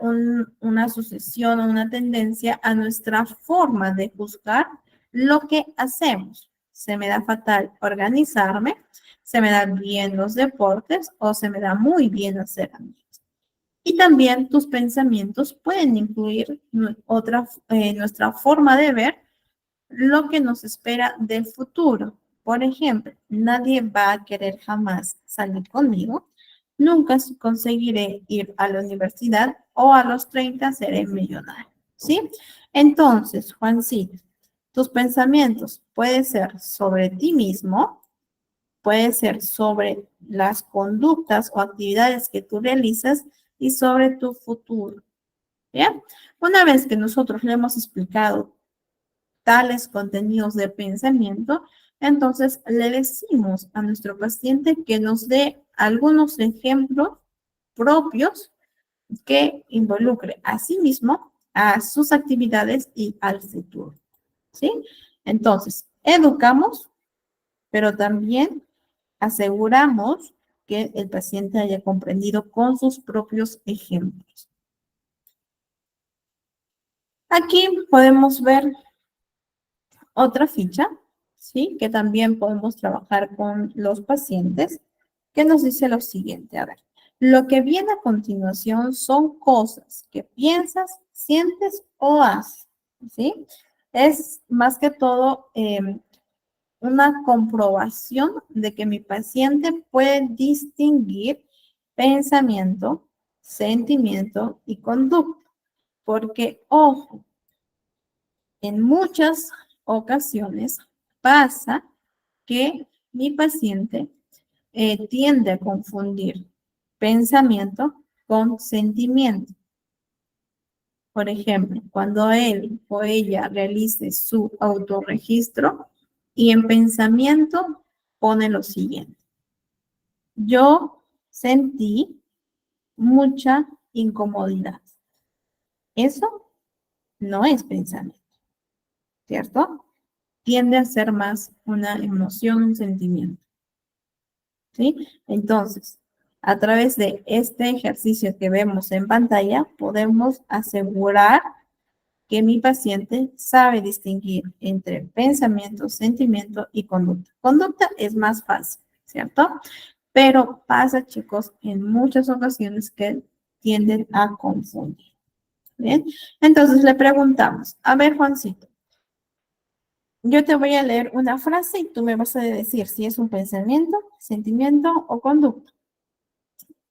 una sucesión o una tendencia a nuestra forma de juzgar lo que hacemos. Se me da fatal organizarme, se me da bien los deportes o se me da muy bien hacer amigos. Y también tus pensamientos pueden incluir nuestra forma de ver lo que nos espera del futuro. Por ejemplo, nadie va a querer jamás salir conmigo, nunca conseguiré ir a la universidad o a los 30 seré millonario, ¿sí? Entonces, Juancito, tus pensamientos pueden ser sobre ti mismo, puede ser sobre las conductas o actividades que tú realizas y sobre tu futuro. ¿Bien? Una vez que nosotros le hemos explicado tales contenidos de pensamiento, entonces le decimos a nuestro paciente que nos dé algunos ejemplos propios que involucre a sí mismo, a sus actividades y al futuro. ¿Sí? Entonces, educamos, pero también aseguramos que el paciente haya comprendido con sus propios ejemplos. Aquí podemos ver otra ficha, ¿sí? Que también podemos trabajar con los pacientes, que nos dice lo siguiente. A ver, lo que viene a continuación son cosas que piensas, sientes o haces, ¿sí? Es más que todo una comprobación de que mi paciente puede distinguir pensamiento, sentimiento y conducta. Porque, ojo, en muchas ocasiones pasa que mi paciente tiende a confundir pensamiento con sentimiento. Por ejemplo, cuando él o ella realice su autorregistro y en pensamiento pone lo siguiente. Yo sentí mucha incomodidad. Eso no es pensamiento, ¿cierto? Tiende a ser más una emoción, un sentimiento. ¿Sí? Entonces, a través de este ejercicio que vemos en pantalla, podemos asegurar que mi paciente sabe distinguir entre pensamiento, sentimiento y conducta. Conducta es más fácil, ¿cierto? Pero pasa, chicos, en muchas ocasiones que tienden a confundir. ¿Bien? Entonces le preguntamos, a ver, Juancito, yo te voy a leer una frase y tú me vas a decir si es un pensamiento, sentimiento o conducta.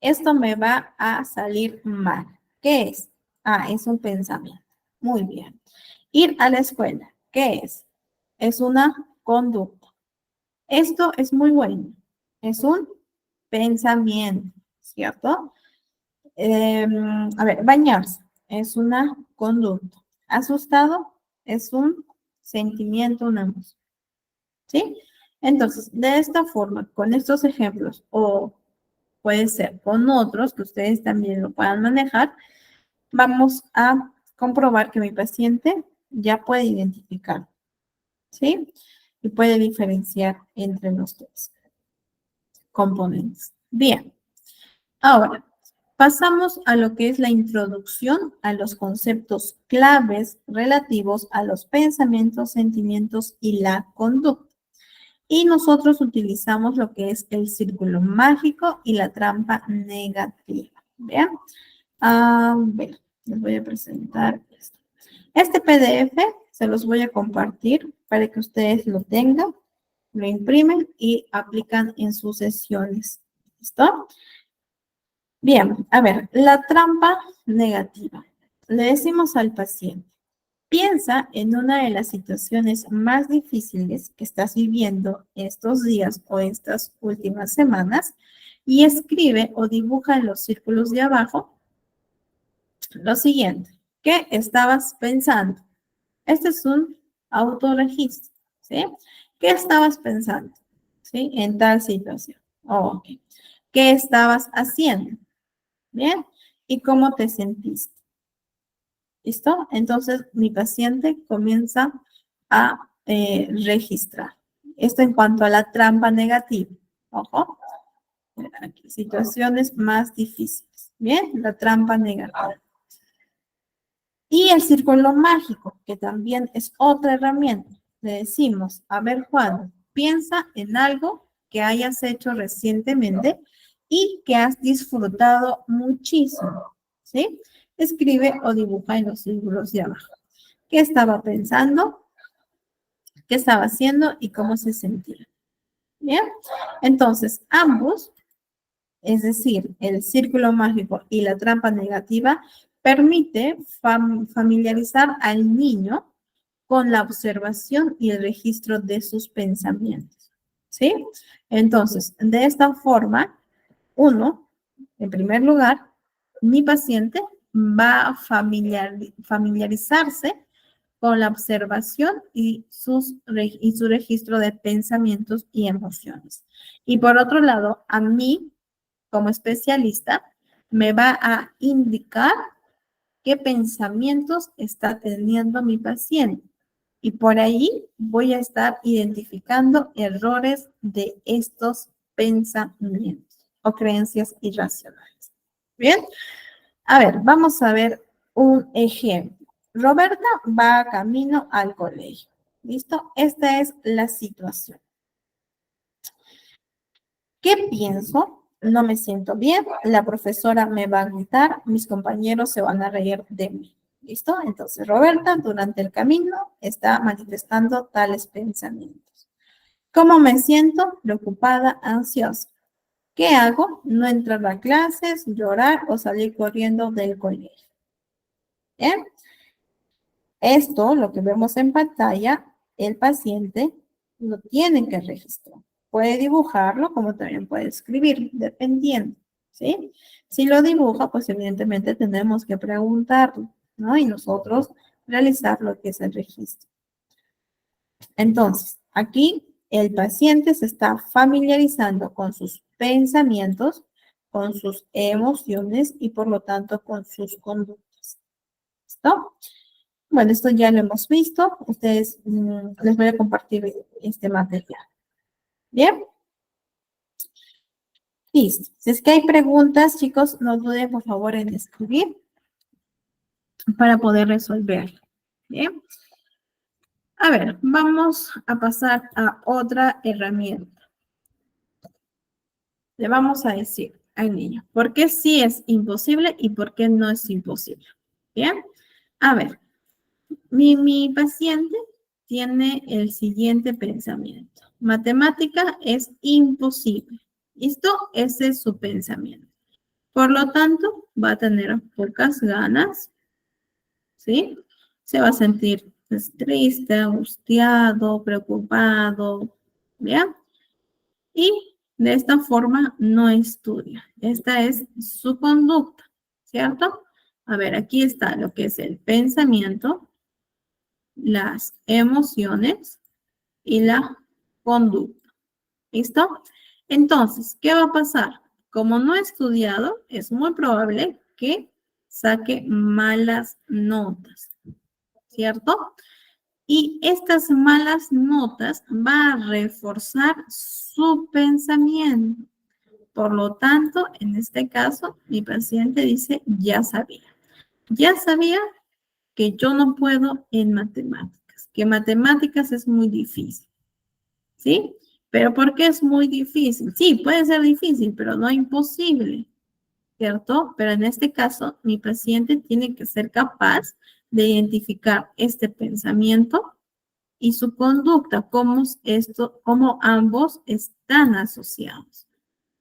Esto me va a salir mal. ¿Qué es? Ah, es un pensamiento. Muy bien. Ir a la escuela. ¿Qué es? Es una conducta. Esto es muy bueno. Es un pensamiento, ¿cierto? A ver, bañarse es una conducta. Asustado es un sentimiento, una emoción. ¿Sí? Entonces, de esta forma, con estos ejemplos, o puede ser con otros que ustedes también lo puedan manejar, vamos a comprobar que mi paciente ya puede identificar, ¿sí? Y puede diferenciar entre los dos componentes. Bien, ahora pasamos a lo que es la introducción a los conceptos claves relativos a los pensamientos, sentimientos y la conducta. Y nosotros utilizamos lo que es el círculo mágico y la trampa negativa. Vean. A ver, les voy a presentar esto. Este PDF se los voy a compartir para que ustedes lo tengan, lo imprimen y aplican en sus sesiones. ¿Listo? Bien, a ver, la trampa negativa. Le decimos al paciente, piensa en una de las situaciones más difíciles que estás viviendo estos días o estas últimas semanas y escribe o dibuja en los círculos de abajo lo siguiente. ¿Qué estabas pensando? Este es un autorregistro, ¿sí? ¿Qué estabas pensando? ¿Sí? En tal situación. Ok. ¿Qué estabas haciendo? Bien. y cómo te sentiste. ¿Listo? Entonces, mi paciente comienza a registrar. Esto en cuanto a la trampa negativa. Ojo. Aquí, situaciones más difíciles. Bien, la trampa negativa. Y el círculo mágico, que también es otra herramienta. Le decimos, a ver, Juan, piensa en algo que hayas hecho recientemente y que has disfrutado muchísimo. ¿Sí? Escribe o dibuja en los círculos de abajo. ¿Qué estaba pensando? ¿Qué estaba haciendo? ¿Y cómo se sentía? Bien. Entonces, ambos, es decir, el círculo mágico y la trampa negativa, permite familiarizar al niño con la observación y el registro de sus pensamientos. ¿Sí? Entonces, de esta forma, uno, en primer lugar, mi paciente va a familiarizarse con la observación y su registro de pensamientos y emociones. Y por otro lado, a mí, como especialista, me va a indicar qué pensamientos está teniendo mi paciente. Y por ahí voy a estar identificando errores de estos pensamientos o creencias irracionales. Bien, a ver, vamos a ver un ejemplo. Roberta va camino al colegio. ¿Listo? Esta es la situación. ¿Qué pienso? No me siento bien, la profesora me va a gritar, mis compañeros se van a reír de mí. ¿Listo? Entonces, Roberta, durante el camino, está manifestando tales pensamientos. ¿Cómo me siento? Preocupada, ansiosa. ¿Qué hago? No entrar a clases, llorar o salir corriendo del colegio. ¿Bien? Esto, lo que vemos en pantalla, el paciente lo tiene que registrar. Puede dibujarlo como también puede escribir, dependiendo, ¿sí? Si lo dibuja, pues evidentemente tenemos que preguntarlo, ¿no? Y nosotros realizar lo que es el registro. Entonces, aquí el paciente se está familiarizando con sus pensamientos, con sus emociones y por lo tanto con sus conductas. ¿Listo? Bueno, esto ya lo hemos visto. Ustedes les voy a compartir este material. Bien. Listo. Si es que hay preguntas, chicos, no duden por favor en escribir para poder resolver. Bien. A ver, vamos a pasar a otra herramienta. Le vamos a decir al niño, ¿por qué sí es imposible y por qué no es imposible? Bien. A ver, mi paciente tiene el siguiente pensamiento. Matemática es imposible. ¿Listo? Ese es su pensamiento. Por lo tanto, va a tener pocas ganas, ¿sí? Se va a sentir triste, angustiado, preocupado, ¿bien? Y de esta forma no estudia. Esta es su conducta, ¿cierto? A ver, aquí está lo que es el pensamiento, las emociones y la conducta. ¿Listo? Entonces, ¿qué va a pasar? Como no he estudiado, es muy probable que saque malas notas, ¿cierto? Y estas malas notas van a reforzar su pensamiento. Por lo tanto, en este caso, mi paciente dice, ya sabía que yo no puedo en matemáticas, que matemáticas es muy difícil, ¿sí? Pero ¿por qué es muy difícil? Sí, puede ser difícil, pero no imposible, ¿cierto? Pero en este caso, mi paciente tiene que ser capaz de identificar este pensamiento y su conducta, cómo ambos están asociados.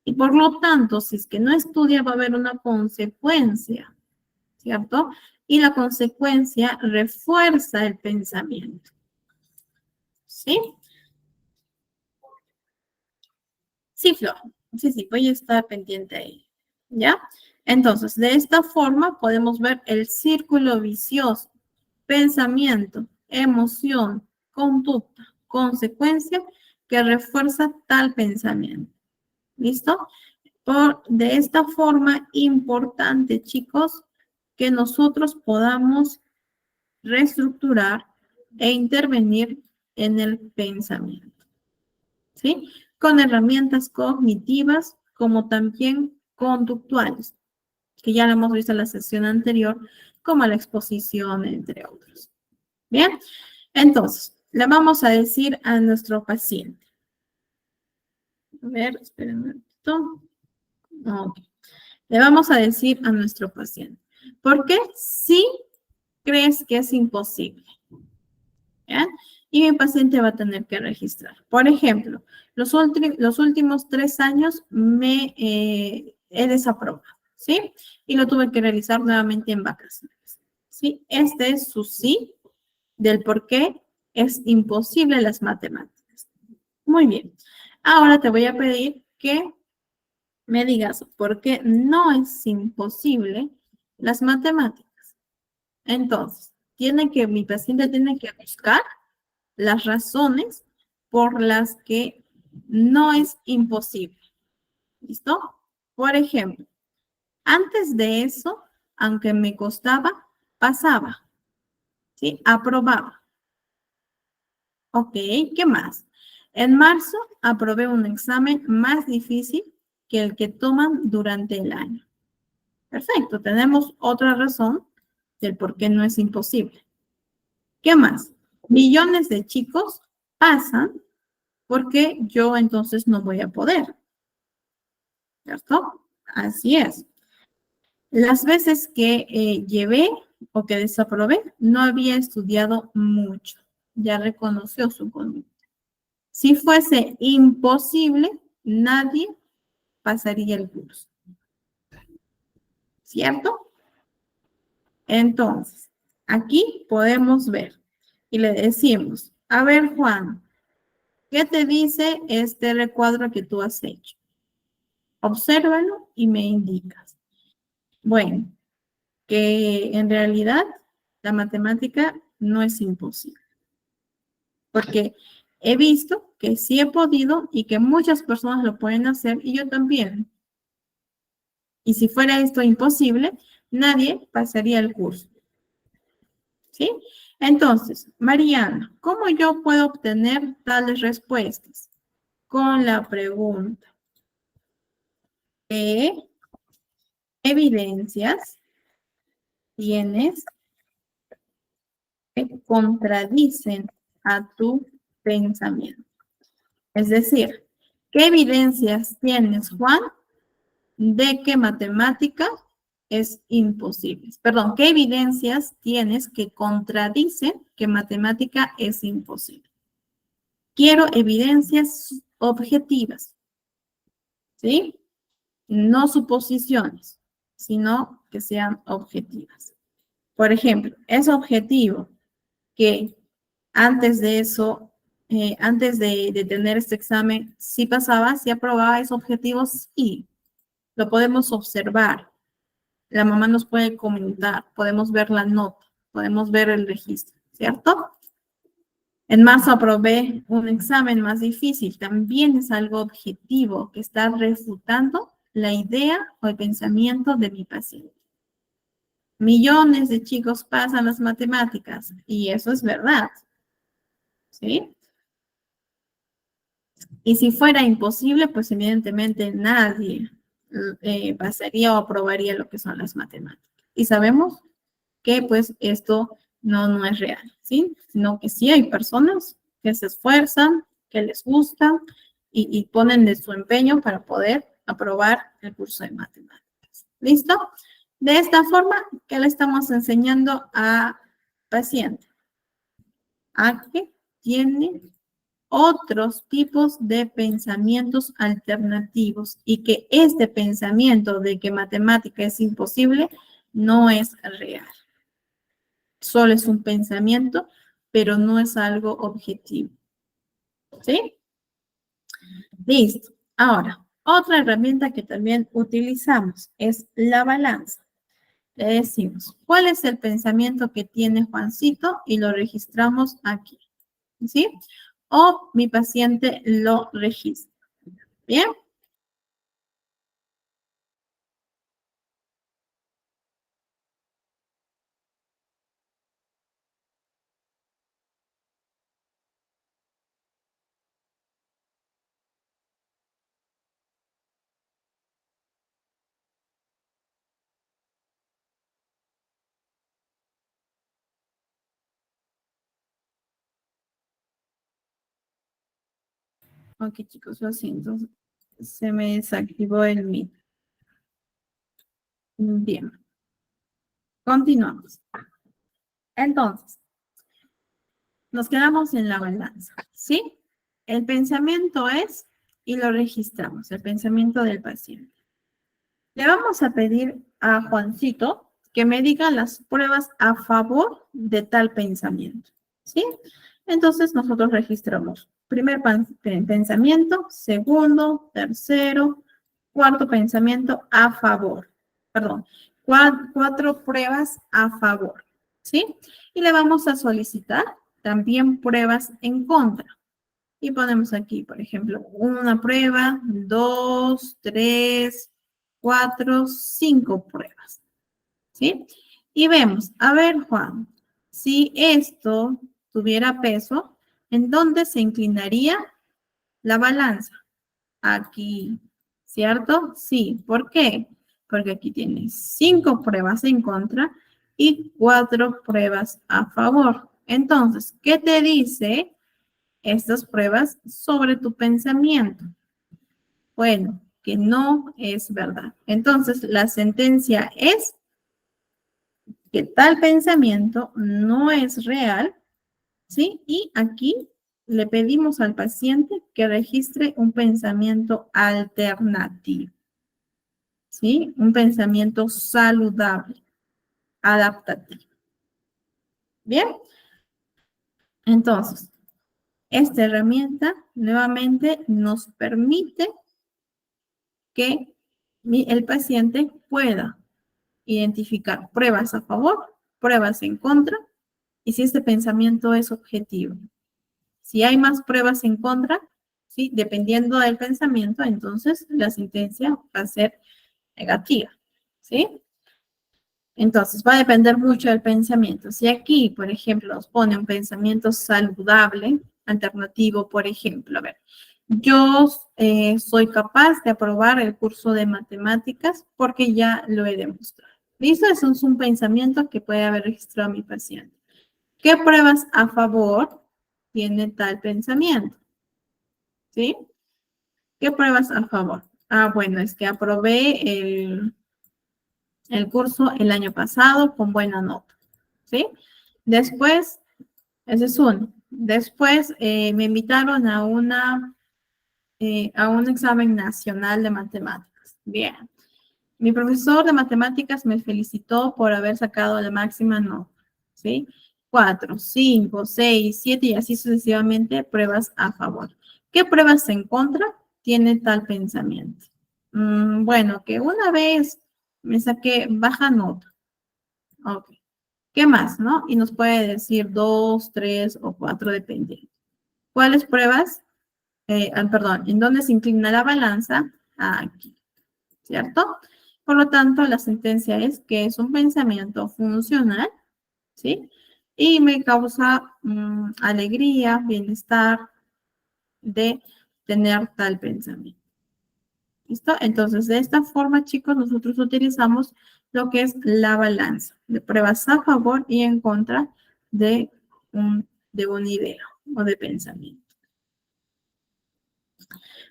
Y por lo tanto, si es que no estudia, va a haber una consecuencia, ¿cierto? Y la consecuencia refuerza el pensamiento. ¿Sí? Sí, Flor. Sí, voy a estar pendiente ahí. ¿Ya? Entonces, de esta forma podemos ver el círculo vicioso. Pensamiento, emoción, conducta, consecuencia que refuerza tal pensamiento. ¿Listo? De esta forma, importante, chicos, que nosotros podamos reestructurar e intervenir en el pensamiento, ¿sí? Con herramientas cognitivas como también conductuales, que ya lo hemos visto en la sesión anterior, como la exposición, entre otros. Bien, entonces, le vamos a decir a nuestro paciente. A ver, esperen un momento. Ok. Le vamos a decir a nuestro paciente, ¿por qué sí crees que es imposible? ¿Ya? Y mi paciente va a tener que registrar. Por ejemplo, los últimos 3 años me he desaprobado, ¿sí? Y lo tuve que realizar nuevamente en vacaciones, ¿sí? Este es su sí del por qué es imposible las matemáticas. Muy bien. Ahora te voy a pedir que me digas por qué no es imposible las matemáticas. Entonces, mi paciente tiene que buscar las razones por las que no es imposible. ¿Listo? Por ejemplo, antes de eso, aunque me costaba, pasaba. ¿Sí? Aprobaba. Ok, ¿qué más? En marzo aprobé un examen más difícil que el que toman durante el año. Perfecto, tenemos otra razón del por qué no es imposible. ¿Qué más? Millones de chicos pasan porque yo entonces no voy a poder. ¿Cierto? Así es. Las veces que llevé o que desaprobé, no había estudiado mucho. Ya reconoció su conducta. Si fuese imposible, nadie pasaría el curso. ¿Cierto? Entonces, aquí podemos ver y le decimos, a ver, Juan, ¿qué te dice este recuadro que tú has hecho? Obsérvalo y me indicas. Bueno, que en realidad la matemática no es imposible, porque he visto que sí he podido y que muchas personas lo pueden hacer y yo también. Y si fuera esto imposible, nadie pasaría el curso. ¿Sí? Entonces, Mariana, ¿cómo yo puedo obtener tales respuestas? Con la pregunta, ¿qué evidencias tienes que contradicen a tu pensamiento? Es decir, ¿qué evidencias tienes, Juan, de que matemática es imposible? Perdón, ¿qué evidencias tienes que contradicen que matemática es imposible? Quiero evidencias objetivas, ¿sí? No suposiciones, sino que sean objetivas. Por ejemplo, es objetivo que antes de eso, antes de tener este examen, si pasaba, si aprobaba esos objetivos, sí, lo podemos observar. La mamá nos puede comentar, podemos ver la nota, podemos ver el registro, ¿cierto? En marzo aprobé un examen más difícil, también es algo objetivo que está refutando la idea o el pensamiento de mi paciente. Millones de chicos pasan las matemáticas y eso es verdad, ¿sí? Y si fuera imposible, pues evidentemente nadie pasaría o aprobaría lo que son las matemáticas. Y sabemos que pues esto no es real, ¿sí? Sino que sí hay personas que se esfuerzan, que les gusta y ponen de su empeño para poder aprobar el curso de matemáticas. ¿Listo? De esta forma, ¿qué le estamos enseñando a paciente? A que tiene otros tipos de pensamientos alternativos y que este pensamiento de que matemática es imposible no es real. Solo es un pensamiento, pero no es algo objetivo. ¿Sí? Listo. Ahora, otra herramienta que también utilizamos es la balanza. Le decimos, ¿cuál es el pensamiento que tiene Juancito? Y lo registramos aquí. ¿Sí? O mi paciente lo registra. ¿Bien? Ok, chicos, lo siento. Se me desactivó el Meet. Bien, continuamos. Entonces, nos quedamos en la balanza, ¿sí? El pensamiento es, y lo registramos, el pensamiento del paciente. Le vamos a pedir a Juancito que me diga las pruebas a favor de tal pensamiento, ¿sí? Entonces nosotros registramos primer pensamiento, segundo, tercero, cuarto pensamiento a favor. Perdón, cuatro pruebas a favor, ¿sí? Y le vamos a solicitar también pruebas en contra. Y ponemos aquí, por ejemplo, una prueba, 2, 3, 4, 5 pruebas, ¿sí? Y vemos, a ver, Juan, si esto tuviera peso, ¿en dónde se inclinaría la balanza? Aquí, ¿cierto? Sí, ¿por qué? Porque aquí tienes 5 pruebas en contra y 4 pruebas a favor. Entonces, ¿qué te dice estas pruebas sobre tu pensamiento? Bueno, que no es verdad. Entonces, la sentencia es que tal pensamiento no es real, ¿sí? Y aquí le pedimos al paciente que registre un pensamiento alternativo, ¿sí? Un pensamiento saludable, adaptativo. Bien, entonces, esta herramienta nuevamente nos permite que el paciente pueda identificar pruebas a favor, pruebas en contra, y si este pensamiento es objetivo. Si hay más pruebas en contra, ¿sí? Dependiendo del pensamiento, entonces la sentencia va a ser negativa, ¿sí? Entonces va a depender mucho del pensamiento. Si aquí, por ejemplo, nos pone un pensamiento saludable, alternativo, por ejemplo, a ver, yo soy capaz de aprobar el curso de matemáticas porque ya lo he demostrado. ¿Listo? Eso es un pensamiento que puede haber registrado mi paciente. ¿Qué pruebas a favor tiene tal pensamiento? ¿Sí? ¿Qué pruebas a favor? Ah, bueno, es que aprobé el curso el año pasado con buena nota. ¿Sí? Después, ese es uno. Después me invitaron a un examen nacional de matemáticas. Bien. Mi profesor de matemáticas me felicitó por haber sacado la máxima nota, ¿sí? 4, 5, 6, 7 y así sucesivamente pruebas a favor. ¿Qué pruebas en contra tiene tal pensamiento? Bueno, que una vez me saqué baja nota. Ok. ¿Qué más, no? Y nos puede decir 2, 3 o 4, depende. ¿Cuáles pruebas? Perdón, ¿en dónde se inclina la balanza? Aquí. ¿Cierto? Por lo tanto, la sentencia es que es un pensamiento funcional, ¿sí? Y me causa alegría, bienestar de tener tal pensamiento. ¿Listo? Entonces, de esta forma, chicos, nosotros utilizamos lo que es la balanza de pruebas a favor y en contra de, de una idea o de pensamiento.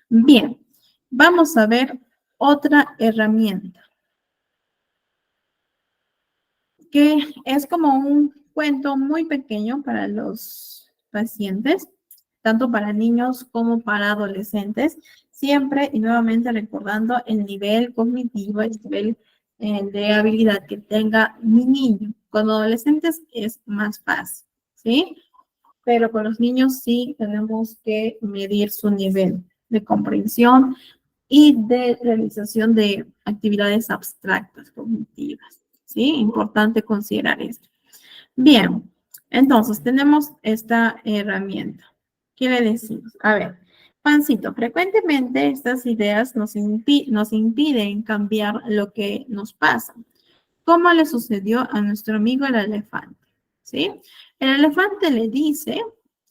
Bien, vamos a ver otra herramienta, que es como un cuento muy pequeño para los pacientes, tanto para niños como para adolescentes, siempre y nuevamente recordando el nivel cognitivo, el nivel de habilidad que tenga mi niño. Con adolescentes es más fácil, ¿sí? Pero con los niños sí tenemos que medir su nivel de comprensión y de realización de actividades abstractas cognitivas. ¿Sí? Importante considerar esto. Bien, entonces tenemos esta herramienta. ¿Qué le decimos? A ver, Pancito, frecuentemente estas ideas nos impiden cambiar lo que nos pasa. ¿Cómo le sucedió a nuestro amigo el elefante? ¿Sí? El elefante le dice,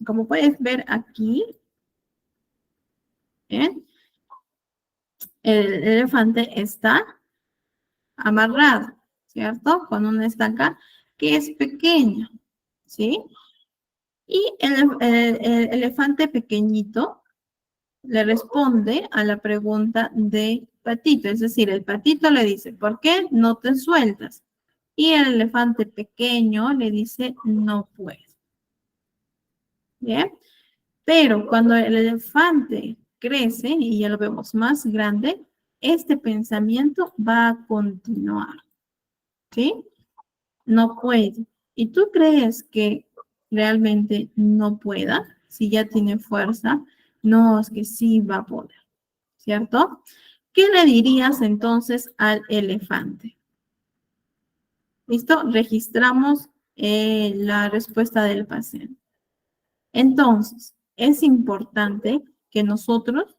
como puedes ver aquí, ¿bien? El elefante está amarrado, ¿cierto? Con una estaca que es pequeña, ¿sí? Y el elefante pequeñito le responde a la pregunta de Patito. Es decir, el Patito le dice, ¿por qué no te sueltas? Y el elefante pequeño le dice, no puedo. ¿Bien? Pero cuando el elefante crece y ya lo vemos más grande, este pensamiento va a continuar. ¿Sí? No puede. ¿Y tú crees que realmente no pueda? Si ya tiene fuerza, no, es que sí va a poder, ¿cierto? ¿Qué le dirías entonces al elefante? ¿Listo? Registramos la respuesta del paciente. Entonces, es importante que nosotros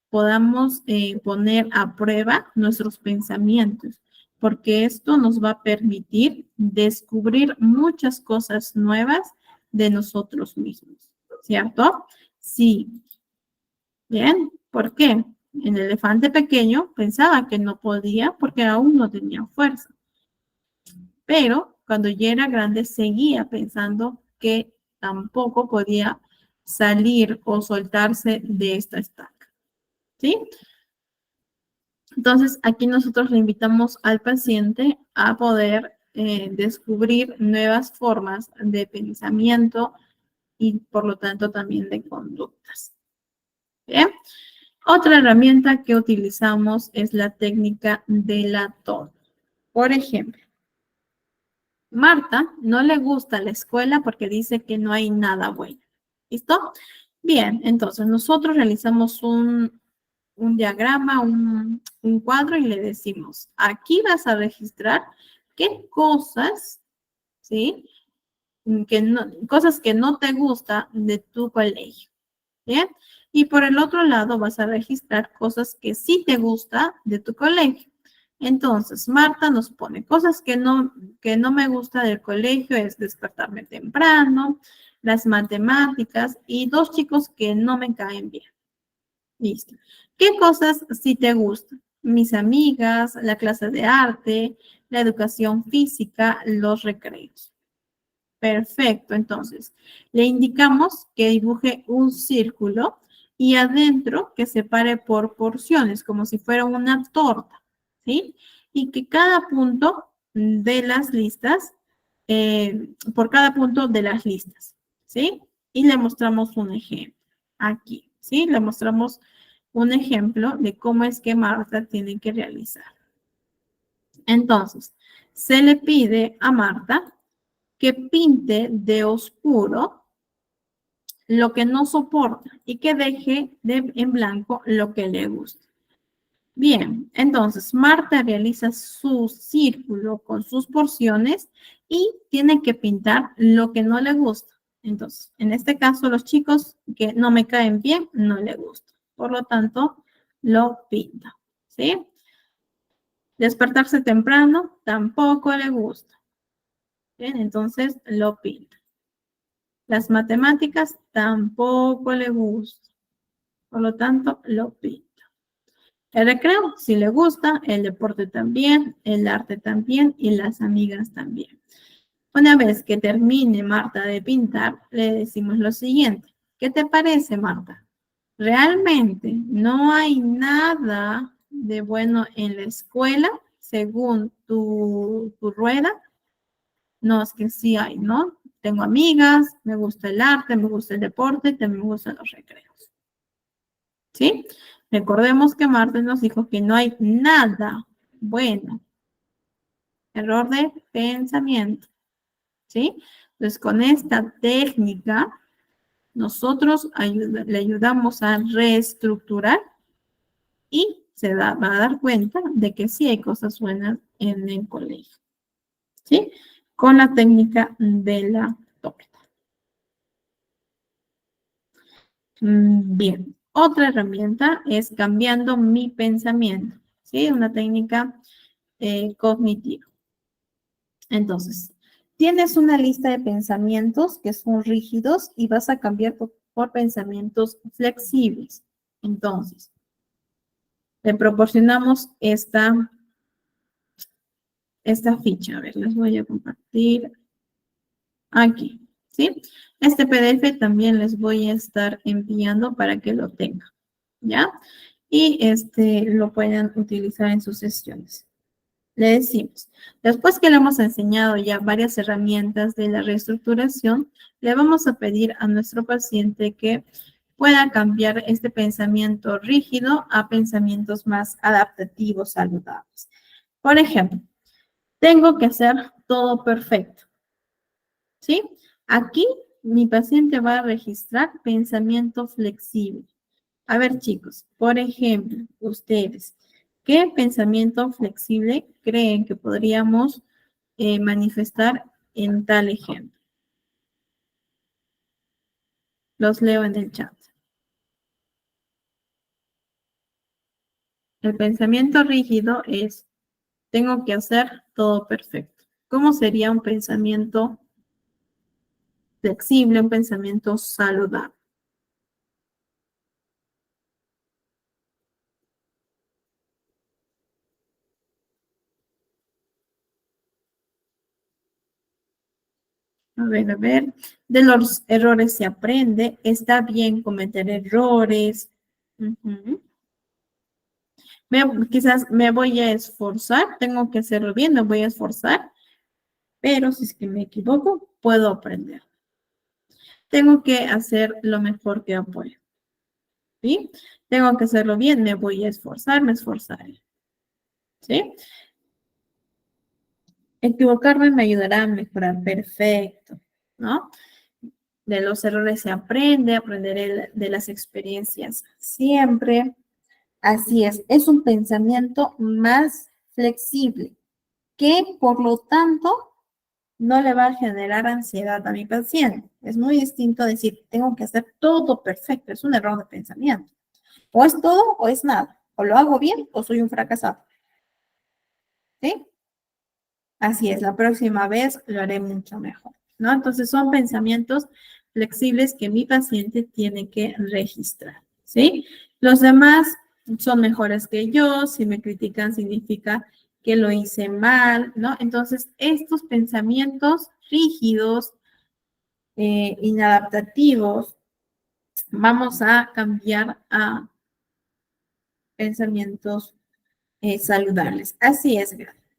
podamos poner a prueba nuestros pensamientos, porque esto nos va a permitir descubrir muchas cosas nuevas de nosotros mismos, ¿cierto? Sí. Bien, ¿por qué? El elefante pequeño pensaba que no podía porque aún no tenía fuerza, pero cuando ya era grande seguía pensando que tampoco podía salir o soltarse de esta estaca, ¿sí? Entonces, aquí nosotros le invitamos al paciente a poder descubrir nuevas formas de pensamiento y, por lo tanto, también de conductas. Bien. Otra herramienta que utilizamos es la técnica de la torta. Por ejemplo, Marta no le gusta la escuela porque dice que no hay nada bueno. ¿Listo? Bien, entonces nosotros realizamos un diagrama, un cuadro y le decimos, aquí vas a registrar qué cosas, ¿sí? Cosas que no te gusta de tu colegio, ¿bien? Y por el otro lado vas a registrar cosas que sí te gusta de tu colegio. Entonces, Marta nos pone cosas que no me gusta del colegio, es despertarme temprano, las matemáticas y dos chicos que no me caen bien. Listo. ¿Qué cosas sí te gustan? Mis amigas, la clase de arte, la educación física, los recreos. Perfecto, entonces le indicamos que dibuje un círculo y adentro que separe por porciones, como si fuera una torta, ¿sí? Y que cada punto de las listas, por cada punto de las listas, ¿sí? Y le mostramos un ejemplo aquí, ¿sí? Le mostramos un ejemplo de cómo es que Marta tiene que realizar. Entonces, se le pide a Marta que pinte de oscuro lo que no soporta y que deje en blanco lo que le gusta. Bien, entonces Marta realiza su círculo con sus porciones y tiene que pintar lo que no le gusta. Entonces, en este caso, los chicos que no me caen bien, no le gusta. Por lo tanto, lo pinta, ¿sí? Despertarse temprano, tampoco le gusta. Bien, entonces lo pinta. Las matemáticas tampoco le gusta. Por lo tanto, lo pinta. El recreo, si le gusta, el deporte también, el arte también y las amigas también. Una vez que termine Marta de pintar, le decimos lo siguiente. ¿Qué te parece, Marta? ¿Realmente no hay nada de bueno en la escuela según tu rueda? No, es que sí hay, ¿no? Tengo amigas, me gusta el arte, me gusta el deporte, también me gustan los recreos. ¿Sí? Recordemos que Marta nos dijo que no hay nada bueno. Error de pensamiento. ¿Sí? Entonces, con esta técnica, nosotros le ayudamos a reestructurar y va a dar cuenta de que sí hay cosas buenas en el colegio. ¿Sí? Con la técnica de la torta. Bien, otra herramienta es cambiando mi pensamiento, ¿sí? Una técnica cognitiva. Entonces, tienes una lista de pensamientos que son rígidos y vas a cambiar por pensamientos flexibles. Entonces, le proporcionamos esta ficha. A ver, les voy a compartir aquí, ¿sí? Este PDF también les voy a estar enviando para que lo tengan. ¿ya? Y lo pueden utilizar en sus sesiones. Le decimos, después que le hemos enseñado ya varias herramientas de la reestructuración, le vamos a pedir a nuestro paciente que pueda cambiar este pensamiento rígido a pensamientos más adaptativos, saludables. Por ejemplo, tengo que hacer todo perfecto, ¿sí? Aquí mi paciente va a registrar pensamiento flexible. A ver, chicos, por ejemplo, ustedes, ¿qué pensamiento flexible creen que podríamos manifestar en tal ejemplo? Los leo en el chat. El pensamiento rígido es, tengo que hacer todo perfecto. ¿Cómo sería un pensamiento flexible, un pensamiento saludable? A ver. De los errores se aprende. Está bien cometer errores. Quizás me voy a esforzar. Tengo que hacerlo bien, me voy a esforzar. Pero si es que me equivoco, puedo aprender. Tengo que hacer lo mejor que puedo. ¿Sí? Tengo que hacerlo bien, me voy a esforzar, me esforzaré. ¿Sí? Equivocarme me ayudará a mejorar. Perfecto. ¿No? De los errores se aprende, aprenderé de las experiencias siempre. Así es un pensamiento más flexible, que por lo tanto no le va a generar ansiedad a mi paciente. Es muy distinto decir, tengo que hacer todo perfecto, es un error de pensamiento. O es todo o es nada. O lo hago bien o soy un fracasado. ¿Sí? Así es, la próxima vez lo haré mucho mejor, ¿no? Entonces son pensamientos flexibles que mi paciente tiene que registrar, ¿sí? Los demás son mejores que yo, si me critican significa que lo hice mal, ¿no? Entonces estos pensamientos rígidos, inadaptativos, vamos a cambiar a pensamientos saludables. Así es,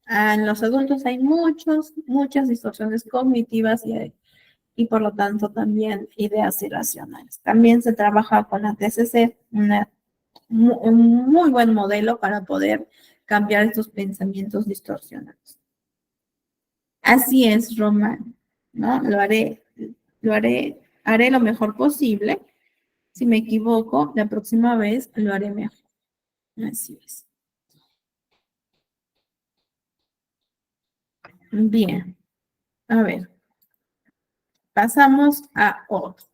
en los adultos hay muchas distorsiones cognitivas y por lo tanto también ideas irracionales. También se trabaja con la TCC, un muy buen modelo para poder cambiar estos pensamientos distorsionados. Así es, Román, ¿no? Haré lo mejor posible. Si me equivoco, la próxima vez lo haré mejor. Así es. Bien, a ver, pasamos a otro.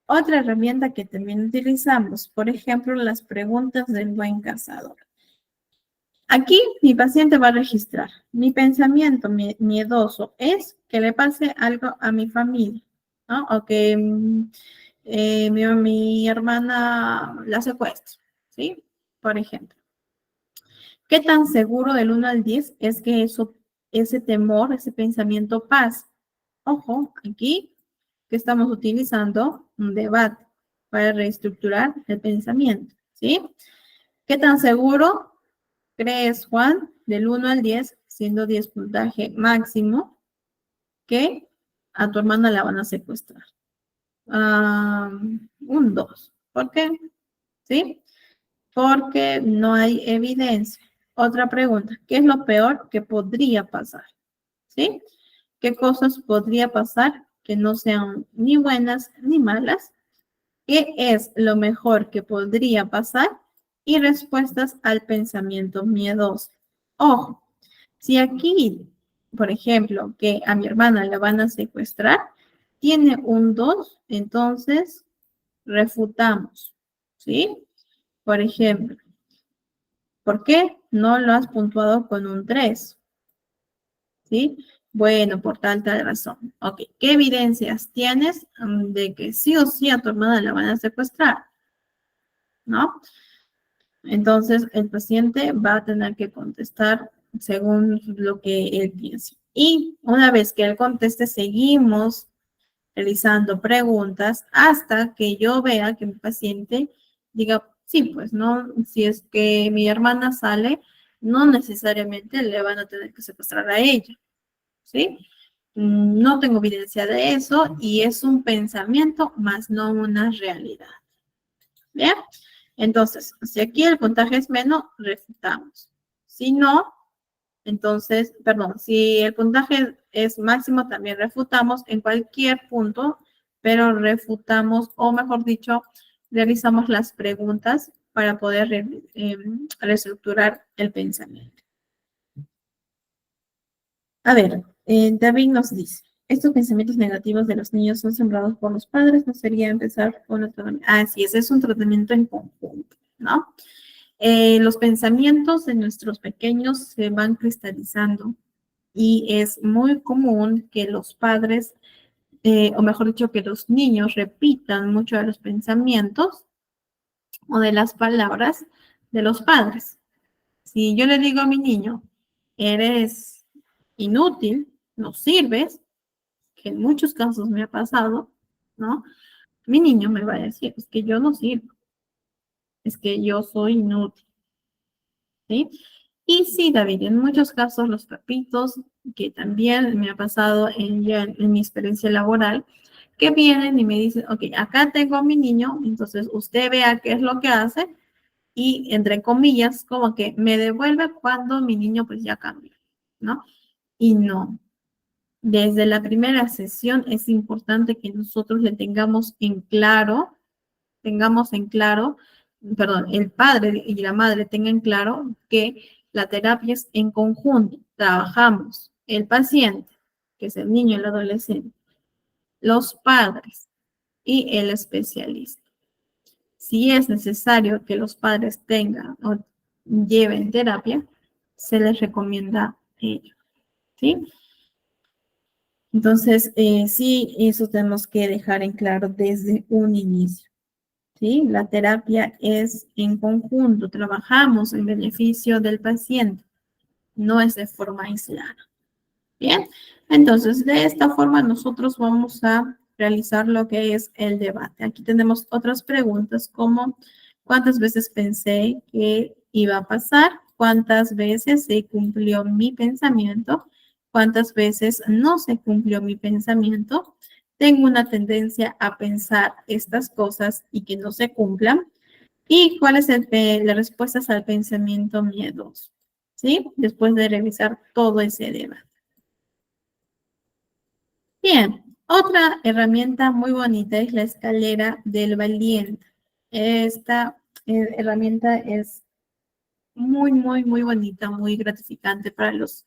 Otra herramienta que también utilizamos, por ejemplo, las preguntas del buen cazador. Aquí mi paciente va a registrar. Mi pensamiento miedoso es que le pase algo a mi familia, ¿no? O que mi hermana la secuestre, ¿sí? Por ejemplo. ¿Qué tan seguro del 1 al 10 es que ese temor, ese pensamiento pase? Ojo, aquí que estamos utilizando un debate para reestructurar el pensamiento, ¿sí? ¿Qué tan seguro crees, Juan, del 1 al 10, siendo 10 puntaje máximo, que a tu hermana la van a secuestrar? Un 2. ¿Por qué? ¿Sí? Porque no hay evidencia. Otra pregunta, ¿qué es lo peor que podría pasar? ¿Sí? ¿Qué cosas podría pasar que no sean ni buenas ni malas? ¿Qué es lo mejor que podría pasar? Y respuestas al pensamiento miedoso. Ojo, si aquí, por ejemplo, que a mi hermana la van a secuestrar, tiene un 2, entonces refutamos, ¿sí? Por ejemplo, ¿por qué no lo has puntuado con un 3? ¿Sí? Bueno, por tal razón. Ok, ¿qué evidencias tienes de que sí o sí a tu hermana la van a secuestrar? ¿No? Entonces, el paciente va a tener que contestar según lo que él piense. Y una vez que él conteste, seguimos realizando preguntas hasta que yo vea que mi paciente diga, Sí, pues no, si es que mi hermana sale, no necesariamente le van a tener que secuestrar a ella, ¿sí? No tengo evidencia de eso y es un pensamiento más no una realidad. ¿Bien? Entonces, si aquí el puntaje es menos, refutamos. Si no, entonces, perdón, si el puntaje es máximo, también refutamos en cualquier punto, pero refutamos, o mejor dicho, realizamos las preguntas para poder reestructurar el pensamiento. A ver, David nos dice, estos pensamientos negativos de los niños son sembrados por los padres, ¿no sería empezar con el tratamiento? Así es un tratamiento en conjunto, ¿no? Los pensamientos de nuestros pequeños se van cristalizando y es muy común que los padres, o mejor dicho, que los niños repitan mucho de los pensamientos o de las palabras de los padres. Si yo le digo a mi niño, eres inútil, no sirves, que en muchos casos me ha pasado, ¿no? Mi niño me va a decir, es que yo no sirvo, es que yo soy inútil, ¿sí? Y sí, David, en muchos casos los papitos, que también me ha pasado en mi experiencia laboral, que vienen y me dicen, ok, acá tengo a mi niño, entonces usted vea qué es lo que hace y entre comillas, como que me devuelve cuando mi niño pues ya cambia, ¿no? Y no, desde la primera sesión es importante que nosotros le tengamos en claro, perdón, el padre y la madre tengan claro que la terapia es en conjunto, trabajamos el paciente, que es el niño, el adolescente, los padres y el especialista. Si es necesario que los padres tengan o lleven terapia, se les recomienda ello, ¿sí? Entonces, sí, eso tenemos que dejar en claro desde un inicio, ¿sí? La terapia es en conjunto, trabajamos en beneficio del paciente, no es de forma aislada. Bien, entonces de esta forma nosotros vamos a realizar lo que es el debate. Aquí tenemos otras preguntas como ¿cuántas veces pensé que iba a pasar? ¿Cuántas veces se cumplió mi pensamiento? ¿Cuántas veces no se cumplió mi pensamiento? Tengo una tendencia a pensar estas cosas y que no se cumplan. ¿Y cuáles son las respuestas al pensamiento miedoso? ¿Sí? Después de revisar todo ese debate. Bien, otra herramienta muy bonita es la escalera del valiente. Esta herramienta es muy bonita, muy gratificante para los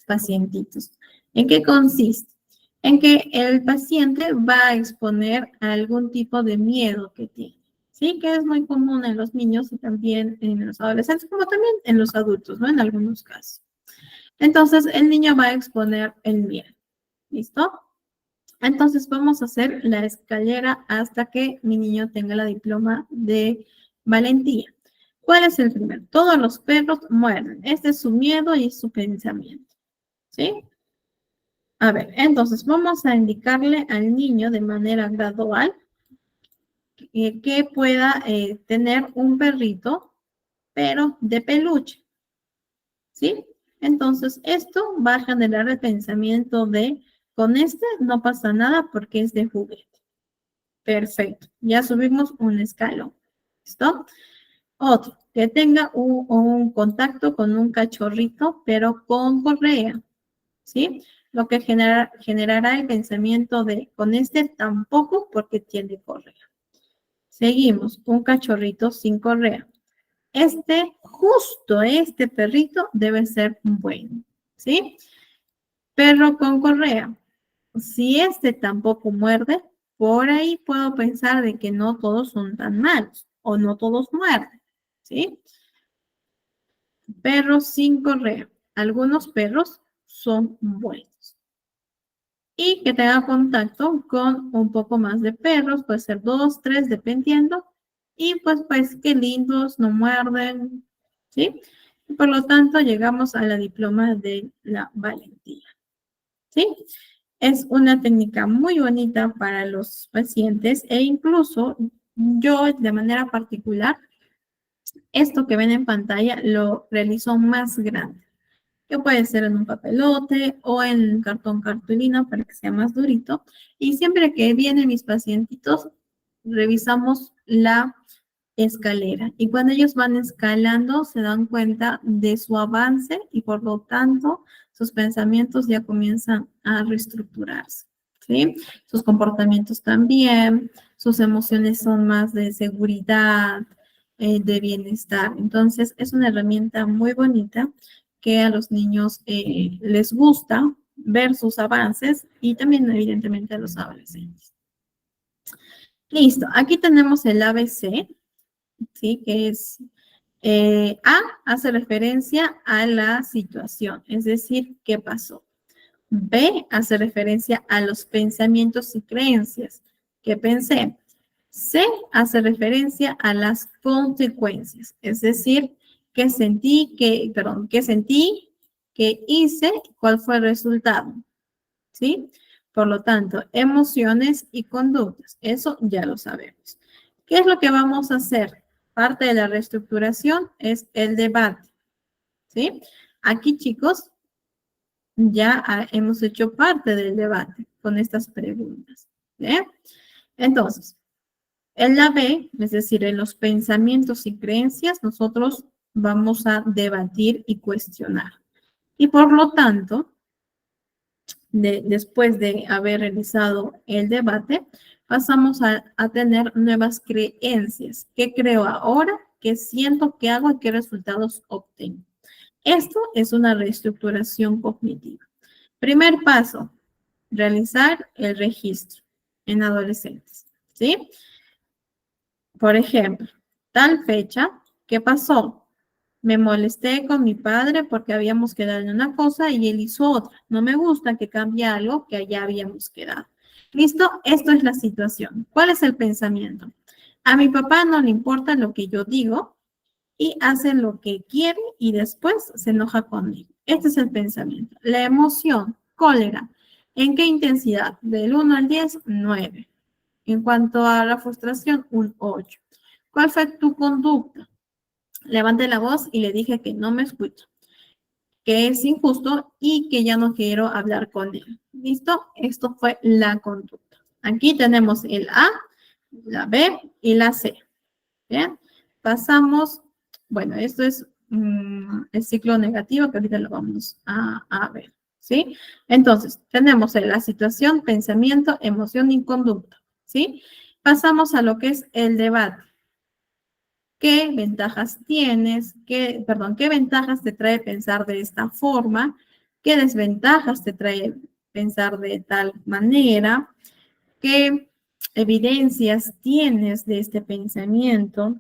pacientitos. ¿En qué consiste? En que el paciente va a exponer algún tipo de miedo que tiene, ¿sí? Que es muy común en los niños y también en los adolescentes, como también en los adultos, ¿no? En algunos casos. Entonces, el niño va a exponer el miedo. ¿Listo? Entonces vamos a hacer la escalera hasta que mi niño tenga la diploma de valentía. ¿Cuál es el primero? Todos los perros muerden. Este es su miedo y su pensamiento. ¿Sí? A ver, entonces vamos a indicarle al niño de manera gradual que pueda tener un perrito, pero de peluche. ¿Sí? Entonces esto va a generar el pensamiento de, con este no pasa nada porque es de juguete. Perfecto, ya subimos un escalón. ¿Listo? Otro, que tenga un contacto con un cachorrito, pero con correa. ¿Sí? Lo que generará el pensamiento de, con este tampoco porque tiene correa. Seguimos, un cachorrito sin correa. Justo este perrito debe ser bueno. ¿Sí? Perro con correa. Si este tampoco muerde, por ahí puedo pensar de que no todos son tan malos o no todos muerden, ¿sí? Perros sin correa. Algunos perros son buenos. Y que tenga contacto con un poco más de perros, puede ser 2, 3, dependiendo. Y pues qué lindos, no muerden, ¿sí? Y por lo tanto, llegamos a la diploma de la valentía, ¿sí? Es una técnica muy bonita para los pacientes e incluso yo de manera particular Esto que ven en pantalla lo realizó más grande, que puede ser en un papelote o en cartón cartulina para que sea más durito. Y siempre que vienen mis pacientitos, revisamos la escalera. Y cuando ellos van escalando, se dan cuenta de su avance y por lo tanto sus pensamientos ya comienzan a reestructurarse. ¿Sí? Sus comportamientos también, sus emociones son más de seguridad, de bienestar. Entonces, es una herramienta muy bonita que a los niños les gusta ver sus avances y también, evidentemente, a los adolescentes. Listo, aquí tenemos el ABC, ¿sí? Que es A hace referencia a la situación, es decir, ¿qué pasó? B hace referencia a los pensamientos y creencias que pensé. C hace referencia a las consecuencias, es decir, qué sentí, qué hice, cuál fue el resultado, ¿sí? Por lo tanto, emociones y conductas, eso ya lo sabemos. ¿Qué es lo que vamos a hacer? Parte de la reestructuración es el debate, ¿sí? Aquí, chicos, ya hemos hecho parte del debate con estas preguntas, ¿sí? Entonces, en la B, es decir, en los pensamientos y creencias, nosotros vamos a debatir y cuestionar. Y por lo tanto, después de haber realizado el debate, pasamos a tener nuevas creencias. ¿Qué creo ahora? ¿Qué siento? ¿Qué hago? ¿Y qué resultados obtengo? Esto es una reestructuración cognitiva. Primer paso, realizar el registro en adolescentes, ¿sí? Por ejemplo, tal fecha, ¿qué pasó? Me molesté con mi padre porque habíamos quedado en una cosa y él hizo otra. No me gusta que cambie algo que allá habíamos quedado. ¿Listo? Esto es la situación. ¿Cuál es el pensamiento? A mi papá no le importa lo que yo digo y hace lo que quiere y después se enoja conmigo. Este es el pensamiento. La emoción, cólera. ¿En qué intensidad? Del 1 al 10, 9. En cuanto a la frustración, un 8. ¿Cuál fue tu conducta? Levanté la voz y le dije que no me escucha, que es injusto y que ya no quiero hablar con él. ¿Listo? Esto fue la conducta. Aquí tenemos el A, la B y la C. ¿Bien? Pasamos, bueno, esto es el ciclo negativo que ahorita lo vamos a ver. ¿Sí? Entonces, tenemos la situación, pensamiento, emoción y conducta. ¿Sí? Pasamos a lo que es el debate. ¿Qué ventajas tienes? ¿Qué ventajas te trae pensar de esta forma? ¿Qué desventajas te trae pensar de tal manera? ¿Qué evidencias tienes de este pensamiento?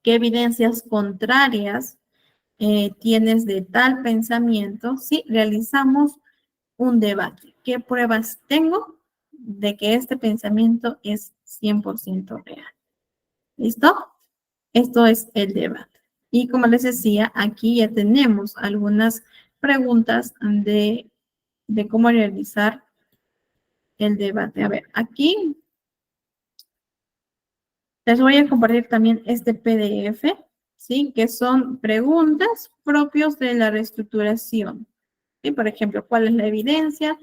¿Qué evidencias contrarias tienes de tal pensamiento? Si realizamos un debate, ¿qué pruebas tengo de que este pensamiento es 100% real? ¿Listo? Esto es el debate. Y como les decía, aquí ya tenemos algunas preguntas de cómo realizar el debate. A ver, aquí les voy a compartir también este PDF, ¿sí? Que son preguntas propios de la reestructuración. ¿Sí? Por ejemplo, ¿cuál es la evidencia?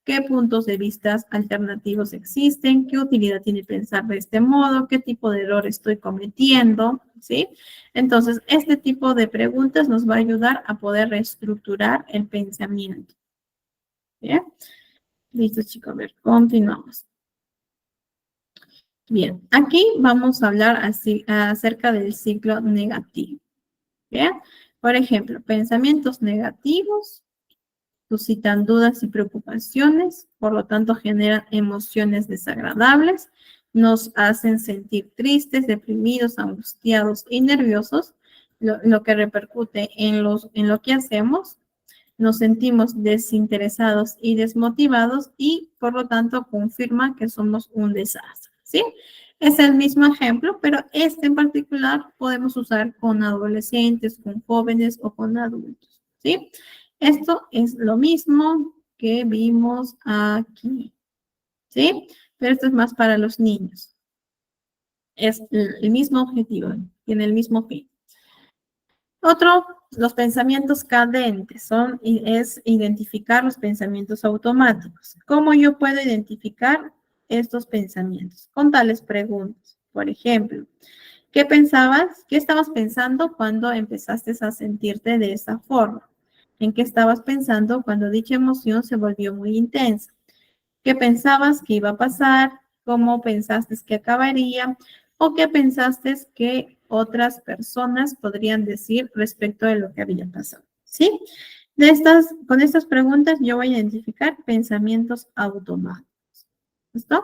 ¿Qué puntos de vista alternativos existen? ¿Qué utilidad tiene pensar de este modo? ¿Qué tipo de error estoy cometiendo? ¿Sí? Entonces, este tipo de preguntas nos va a ayudar a poder reestructurar el pensamiento. ¿Bien? Listo, chicos. A ver, continuamos. Bien, aquí vamos a hablar acerca del ciclo negativo. Bien, por ejemplo, pensamientos negativos suscitan dudas y preocupaciones, por lo tanto generan emociones desagradables, nos hacen sentir tristes, deprimidos, angustiados y nerviosos, lo que repercute en lo que hacemos. Nos sentimos desinteresados y desmotivados y por lo tanto confirma que somos un desastre, ¿sí? Es el mismo ejemplo, pero este en particular podemos usar con adolescentes, con jóvenes o con adultos, ¿sí? Esto es lo mismo que vimos aquí, ¿sí? Pero esto es más para los niños. Es el mismo objetivo, tiene el mismo fin. Otro, los pensamientos cadentes, es identificar los pensamientos automáticos. ¿Cómo yo puedo identificar estos pensamientos? Con tales preguntas. Por ejemplo, ¿qué pensabas? ¿Qué estabas pensando cuando empezaste a sentirte de esa forma? ¿En qué estabas pensando cuando dicha emoción se volvió muy intensa? ¿Qué pensabas que iba a pasar? ¿Cómo pensaste que acabaría? ¿O qué pensaste que otras personas podrían decir respecto de lo que había pasado? ¿Sí? Con estas preguntas yo voy a identificar pensamientos automáticos. ¿Listo?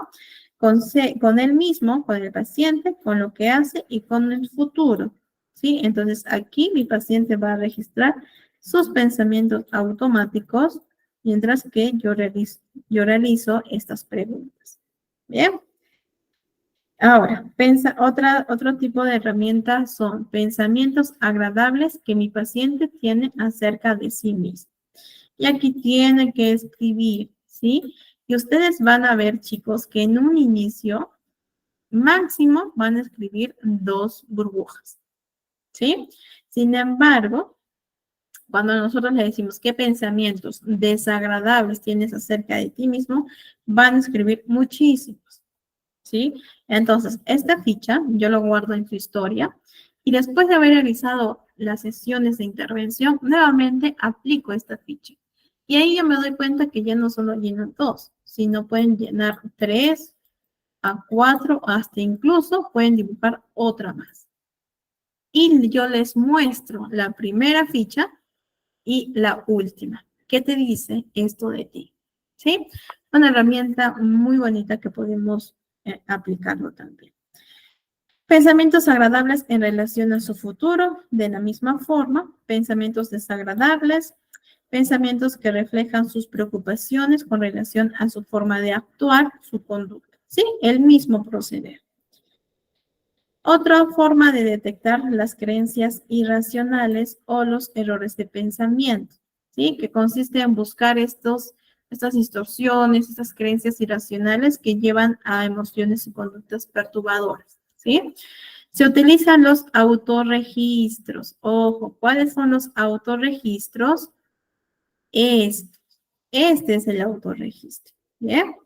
Con él mismo, con el paciente, con lo que hace y con el futuro. ¿Sí? Entonces aquí mi paciente va a registrar sus pensamientos automáticos mientras que yo realizo estas preguntas. Bien. Ahora, otro tipo de herramientas son pensamientos agradables que mi paciente tiene acerca de sí mismo. Y aquí tiene que escribir, ¿sí? Y ustedes van a ver, chicos, que en un inicio máximo van a escribir 2 burbujas, ¿sí? Sin embargo, cuando nosotros le decimos qué pensamientos desagradables tienes acerca de ti mismo, van a escribir muchísimos, ¿sí? Entonces, esta ficha yo lo guardo en su historia y después de haber realizado las sesiones de intervención, nuevamente aplico esta ficha. Y ahí yo me doy cuenta que ya no solo llenan 2, sino pueden llenar 3 a 4, hasta incluso pueden dibujar otra más. Y yo les muestro la primera ficha y la última. ¿Qué te dice esto de ti? ¿Sí? Una herramienta muy bonita que podemos aplicarlo también. Pensamientos agradables en relación a su futuro, de la misma forma, pensamientos desagradables, pensamientos que reflejan sus preocupaciones con relación a su forma de actuar, su conducta. ¿Sí? El mismo proceder. Otra forma de detectar las creencias irracionales o los errores de pensamiento, ¿sí? Que consiste en buscar estas distorsiones, estas creencias irracionales que llevan a emociones y conductas perturbadoras, ¿sí? Se utilizan los autorregistros. Ojo, ¿cuáles son los autorregistros? Este es el autorregistro, ¿bien?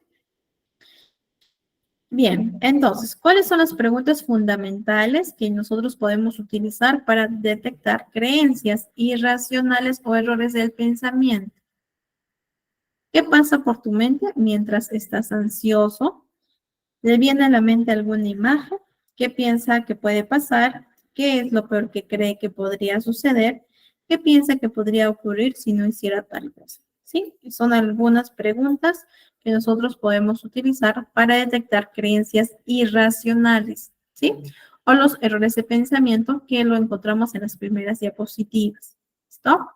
Bien, entonces, ¿cuáles son las preguntas fundamentales que nosotros podemos utilizar para detectar creencias irracionales o errores del pensamiento? ¿Qué pasa por tu mente mientras estás ansioso? ¿Le viene a la mente alguna imagen? ¿Qué piensa que puede pasar? ¿Qué es lo peor que cree que podría suceder? ¿Qué piensa que podría ocurrir si no hiciera tal cosa? ¿Sí? Son algunas preguntas que nosotros podemos utilizar para detectar creencias irracionales, ¿sí? O los errores de pensamiento que lo encontramos en las primeras diapositivas. ¿Listo?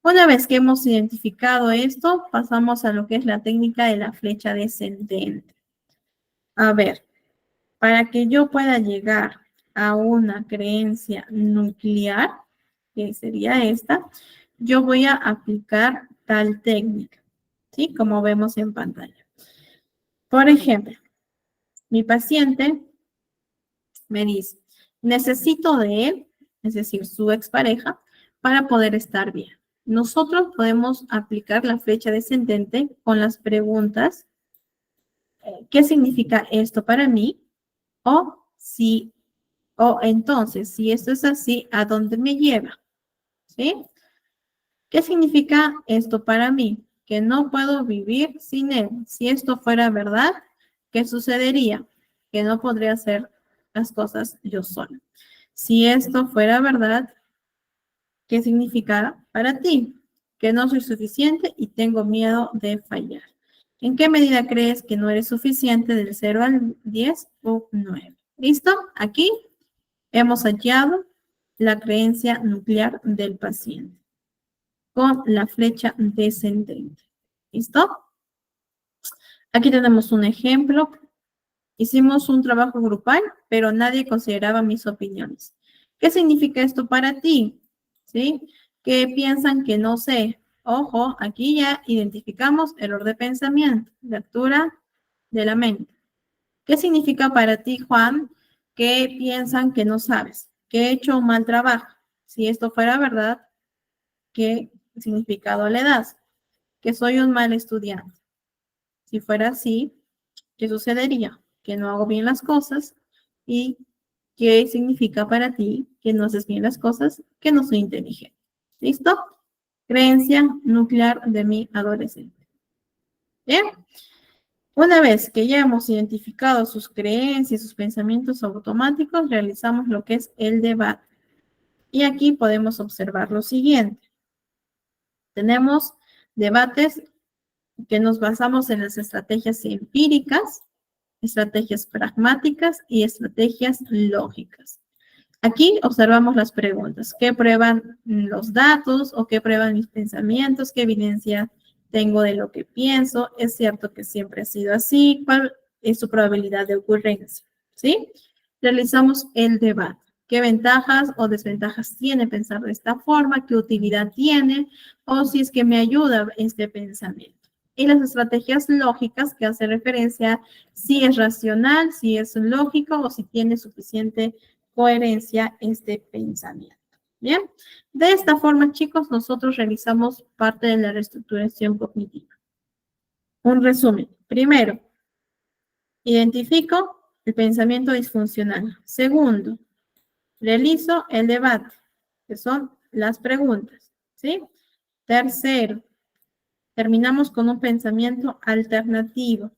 Una vez que hemos identificado esto, pasamos a lo que es la técnica de la flecha descendente. A ver, para que yo pueda llegar a una creencia nuclear, que sería esta, yo voy a aplicar tal técnica, ¿sí? Como vemos en pantalla. Por ejemplo, mi paciente me dice, necesito de él, es decir, su expareja, para poder estar bien. Nosotros podemos aplicar la flecha descendente con las preguntas, ¿qué significa esto para mí? O entonces, si esto es así, ¿a dónde me lleva? ¿Sí? ¿Qué significa esto para mí? Que no puedo vivir sin él. Si esto fuera verdad, ¿qué sucedería? Que no podría hacer las cosas yo sola. Si esto fuera verdad, ¿qué significa para ti? Que no soy suficiente y tengo miedo de fallar. ¿En qué medida crees que no eres suficiente del 0 al 10 o 9? ¿Listo? Aquí hemos hallado la creencia nuclear del paciente con la flecha descendente. ¿Listo? Aquí tenemos un ejemplo. Hicimos un trabajo grupal, pero nadie consideraba mis opiniones. ¿Qué significa esto para ti? ¿Sí? ¿Qué piensan que no sé? Ojo, aquí ya identificamos error de pensamiento, lectura de la mente. ¿Qué significa para ti, Juan? ¿Qué piensan que no sabes? ¿Que he hecho un mal trabajo? Si esto fuera verdad, ¿qué significado le das? Que soy un mal estudiante. Si fuera así, ¿qué sucedería? Que no hago bien las cosas. ¿Y qué significa para ti que no haces bien las cosas? Que no soy inteligente. ¿Listo? Creencia nuclear de mi adolescente. Bien. Una vez que ya hemos identificado sus creencias, sus pensamientos automáticos, realizamos lo que es el debate. Y aquí podemos observar lo siguiente. Tenemos debates que nos basamos en las estrategias empíricas, estrategias pragmáticas y estrategias lógicas. Aquí observamos las preguntas. ¿Qué prueban los datos o qué prueban mis pensamientos? ¿Qué evidencia tengo de lo que pienso? ¿Es cierto que siempre ha sido así? ¿Cuál es su probabilidad de ocurrencia? ¿Sí? Realizamos el debate. ¿Qué ventajas o desventajas tiene pensar de esta forma? ¿Qué utilidad tiene? O si es que me ayuda este pensamiento. Y las estrategias lógicas que hace referencia a si es racional, si es lógico o si tiene suficiente coherencia este pensamiento. Bien, de esta forma, chicos, nosotros realizamos parte de la reestructuración cognitiva. Un resumen. Primero, identifico el pensamiento disfuncional. Segundo, realizo el debate, que son las preguntas, ¿sí? Tercero, terminamos con un pensamiento alternativo,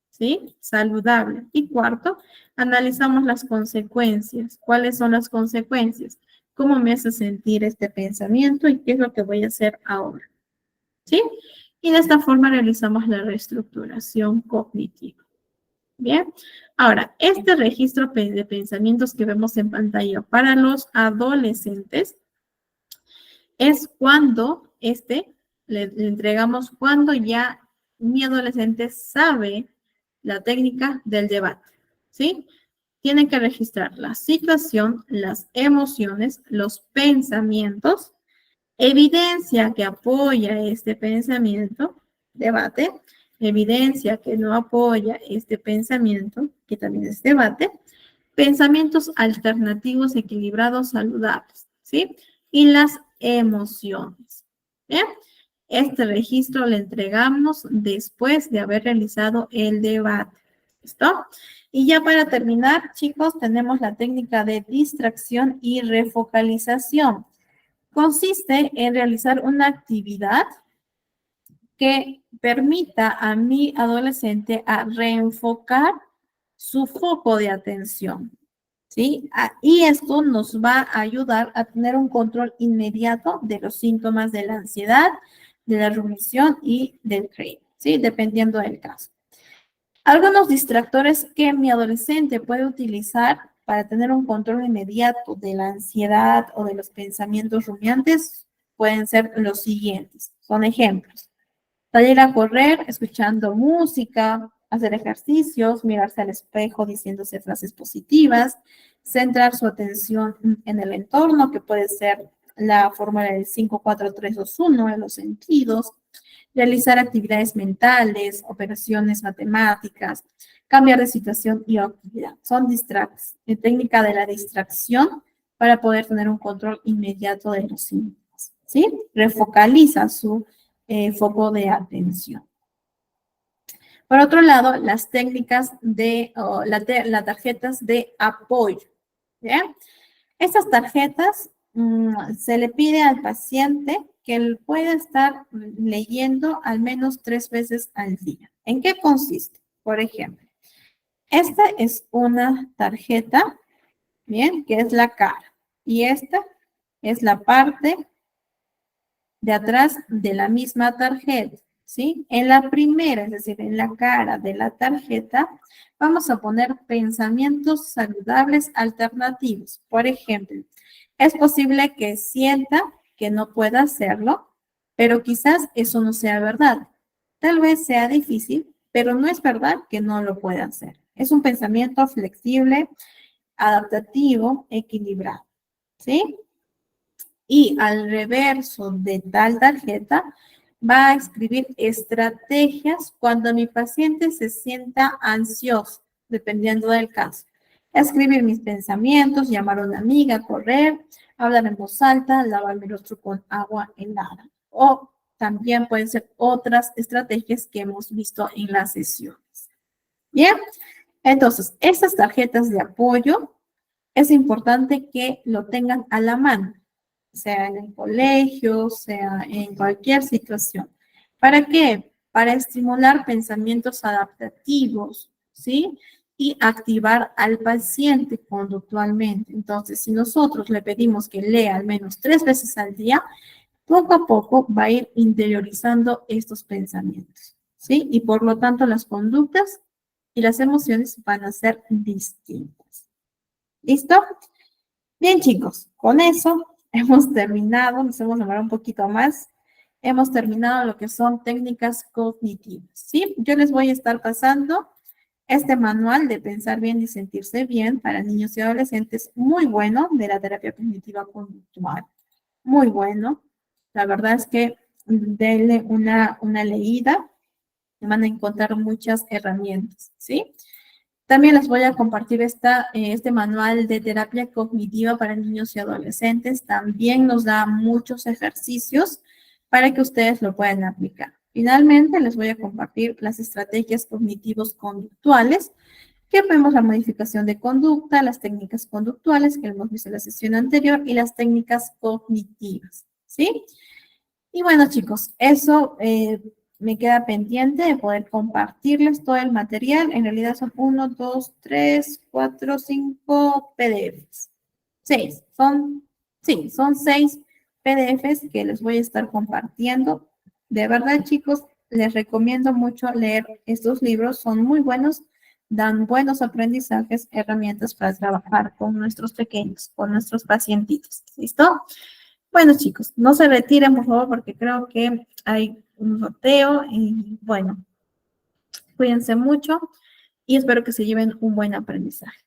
¿sí? Saludable. Y cuarto, analizamos las consecuencias. ¿Cuáles son las consecuencias? ¿Cómo me hace sentir este pensamiento y qué es lo que voy a hacer ahora? ¿Sí? Y de esta forma realizamos la reestructuración cognitiva. Bien. Ahora, este registro de pensamientos que vemos en pantalla para los adolescentes es cuando le entregamos cuando ya mi adolescente sabe la técnica del debate, ¿sí? Tiene que registrar la situación, las emociones, los pensamientos, evidencia que apoya este pensamiento, debate, evidencia que no apoya este pensamiento, que también es debate, pensamientos alternativos, equilibrados, saludables, ¿sí? Y las emociones. ¿Bien? Este registro le entregamos después de haber realizado el debate. ¿Listo? Y ya para terminar, chicos, tenemos la técnica de distracción y refocalización. Consiste en realizar una actividad que permita a mi adolescente a reenfocar su foco de atención, ¿sí? Y esto nos va a ayudar a tener un control inmediato de los síntomas de la ansiedad, de la rumiación y del craving, ¿sí? Dependiendo del caso. Algunos distractores que mi adolescente puede utilizar para tener un control inmediato de la ansiedad o de los pensamientos rumiantes pueden ser los siguientes. Son ejemplos. Salir a correr escuchando música, hacer ejercicios, mirarse al espejo diciéndose frases positivas, centrar su atención en el entorno, que puede ser la fórmula del 5, 4, 3, 2, 1 en los sentidos, realizar actividades mentales, operaciones matemáticas, cambiar de situación y actividad. Son técnica de la distracción para poder tener un control inmediato de los síntomas, ¿sí? Refocaliza su foco de atención. Por otro lado, las técnicas de las tarjetas de apoyo. ¿Bien? Estas tarjetas se le pide al paciente que él pueda estar leyendo al menos 3 veces al día. ¿En qué consiste? Por ejemplo, esta es una tarjeta, bien, que es la cara. Y esta es la parte de atrás de la misma tarjeta, ¿sí? En la primera, es decir, en la cara de la tarjeta, vamos a poner pensamientos saludables alternativos. Por ejemplo, es posible que sienta que no pueda hacerlo, pero quizás eso no sea verdad. Tal vez sea difícil, pero no es verdad que no lo pueda hacer. Es un pensamiento flexible, adaptativo, equilibrado, ¿sí? Y al reverso de tal tarjeta va a escribir estrategias cuando mi paciente se sienta ansioso, dependiendo del caso. escribir mis pensamientos, llamar a una amiga, correr, hablar en voz alta, lavarme el rostro con agua helada. O también pueden ser otras estrategias que hemos visto en las sesiones. Bien, entonces, estas tarjetas de apoyo es importante que lo tengan a la mano, sea en el colegio, sea en cualquier situación. ¿Para qué? Para estimular pensamientos adaptativos, ¿sí? Y activar al paciente conductualmente. Entonces, si nosotros le pedimos que lea al menos 3 veces al día, poco a poco va a ir interiorizando estos pensamientos, ¿sí? Y por lo tanto, las conductas y las emociones van a ser distintas. ¿Listo? Bien, chicos, con eso hemos terminado, nos hemos demorado un poquito más. Hemos terminado lo que son técnicas cognitivas, ¿sí? Yo les voy a estar pasando este manual de pensar bien y sentirse bien para niños y adolescentes, muy bueno, de la terapia cognitiva conductual. Muy bueno. La verdad es que denle una leída, van a encontrar muchas herramientas, ¿sí? También les voy a compartir este manual de terapia cognitiva para niños y adolescentes. También nos da muchos ejercicios para que ustedes lo puedan aplicar. Finalmente, les voy a compartir las estrategias cognitivos conductuales, que vemos la modificación de conducta, las técnicas conductuales que hemos visto en la sesión anterior y las técnicas cognitivas, ¿sí? Y bueno, chicos, eso me queda pendiente de poder compartirles todo el material. En realidad son 1, 2, 3, 4, 5 PDFs. 6, son 6 PDFs que les voy a estar compartiendo. De verdad, chicos, les recomiendo mucho leer estos libros. Son muy buenos, dan buenos aprendizajes, herramientas para trabajar con nuestros pequeños, con nuestros pacientitos. ¿Listo? Bueno, chicos, no se retiren, por favor, porque creo que hay un sorteo y bueno, cuídense mucho y espero que se lleven un buen aprendizaje.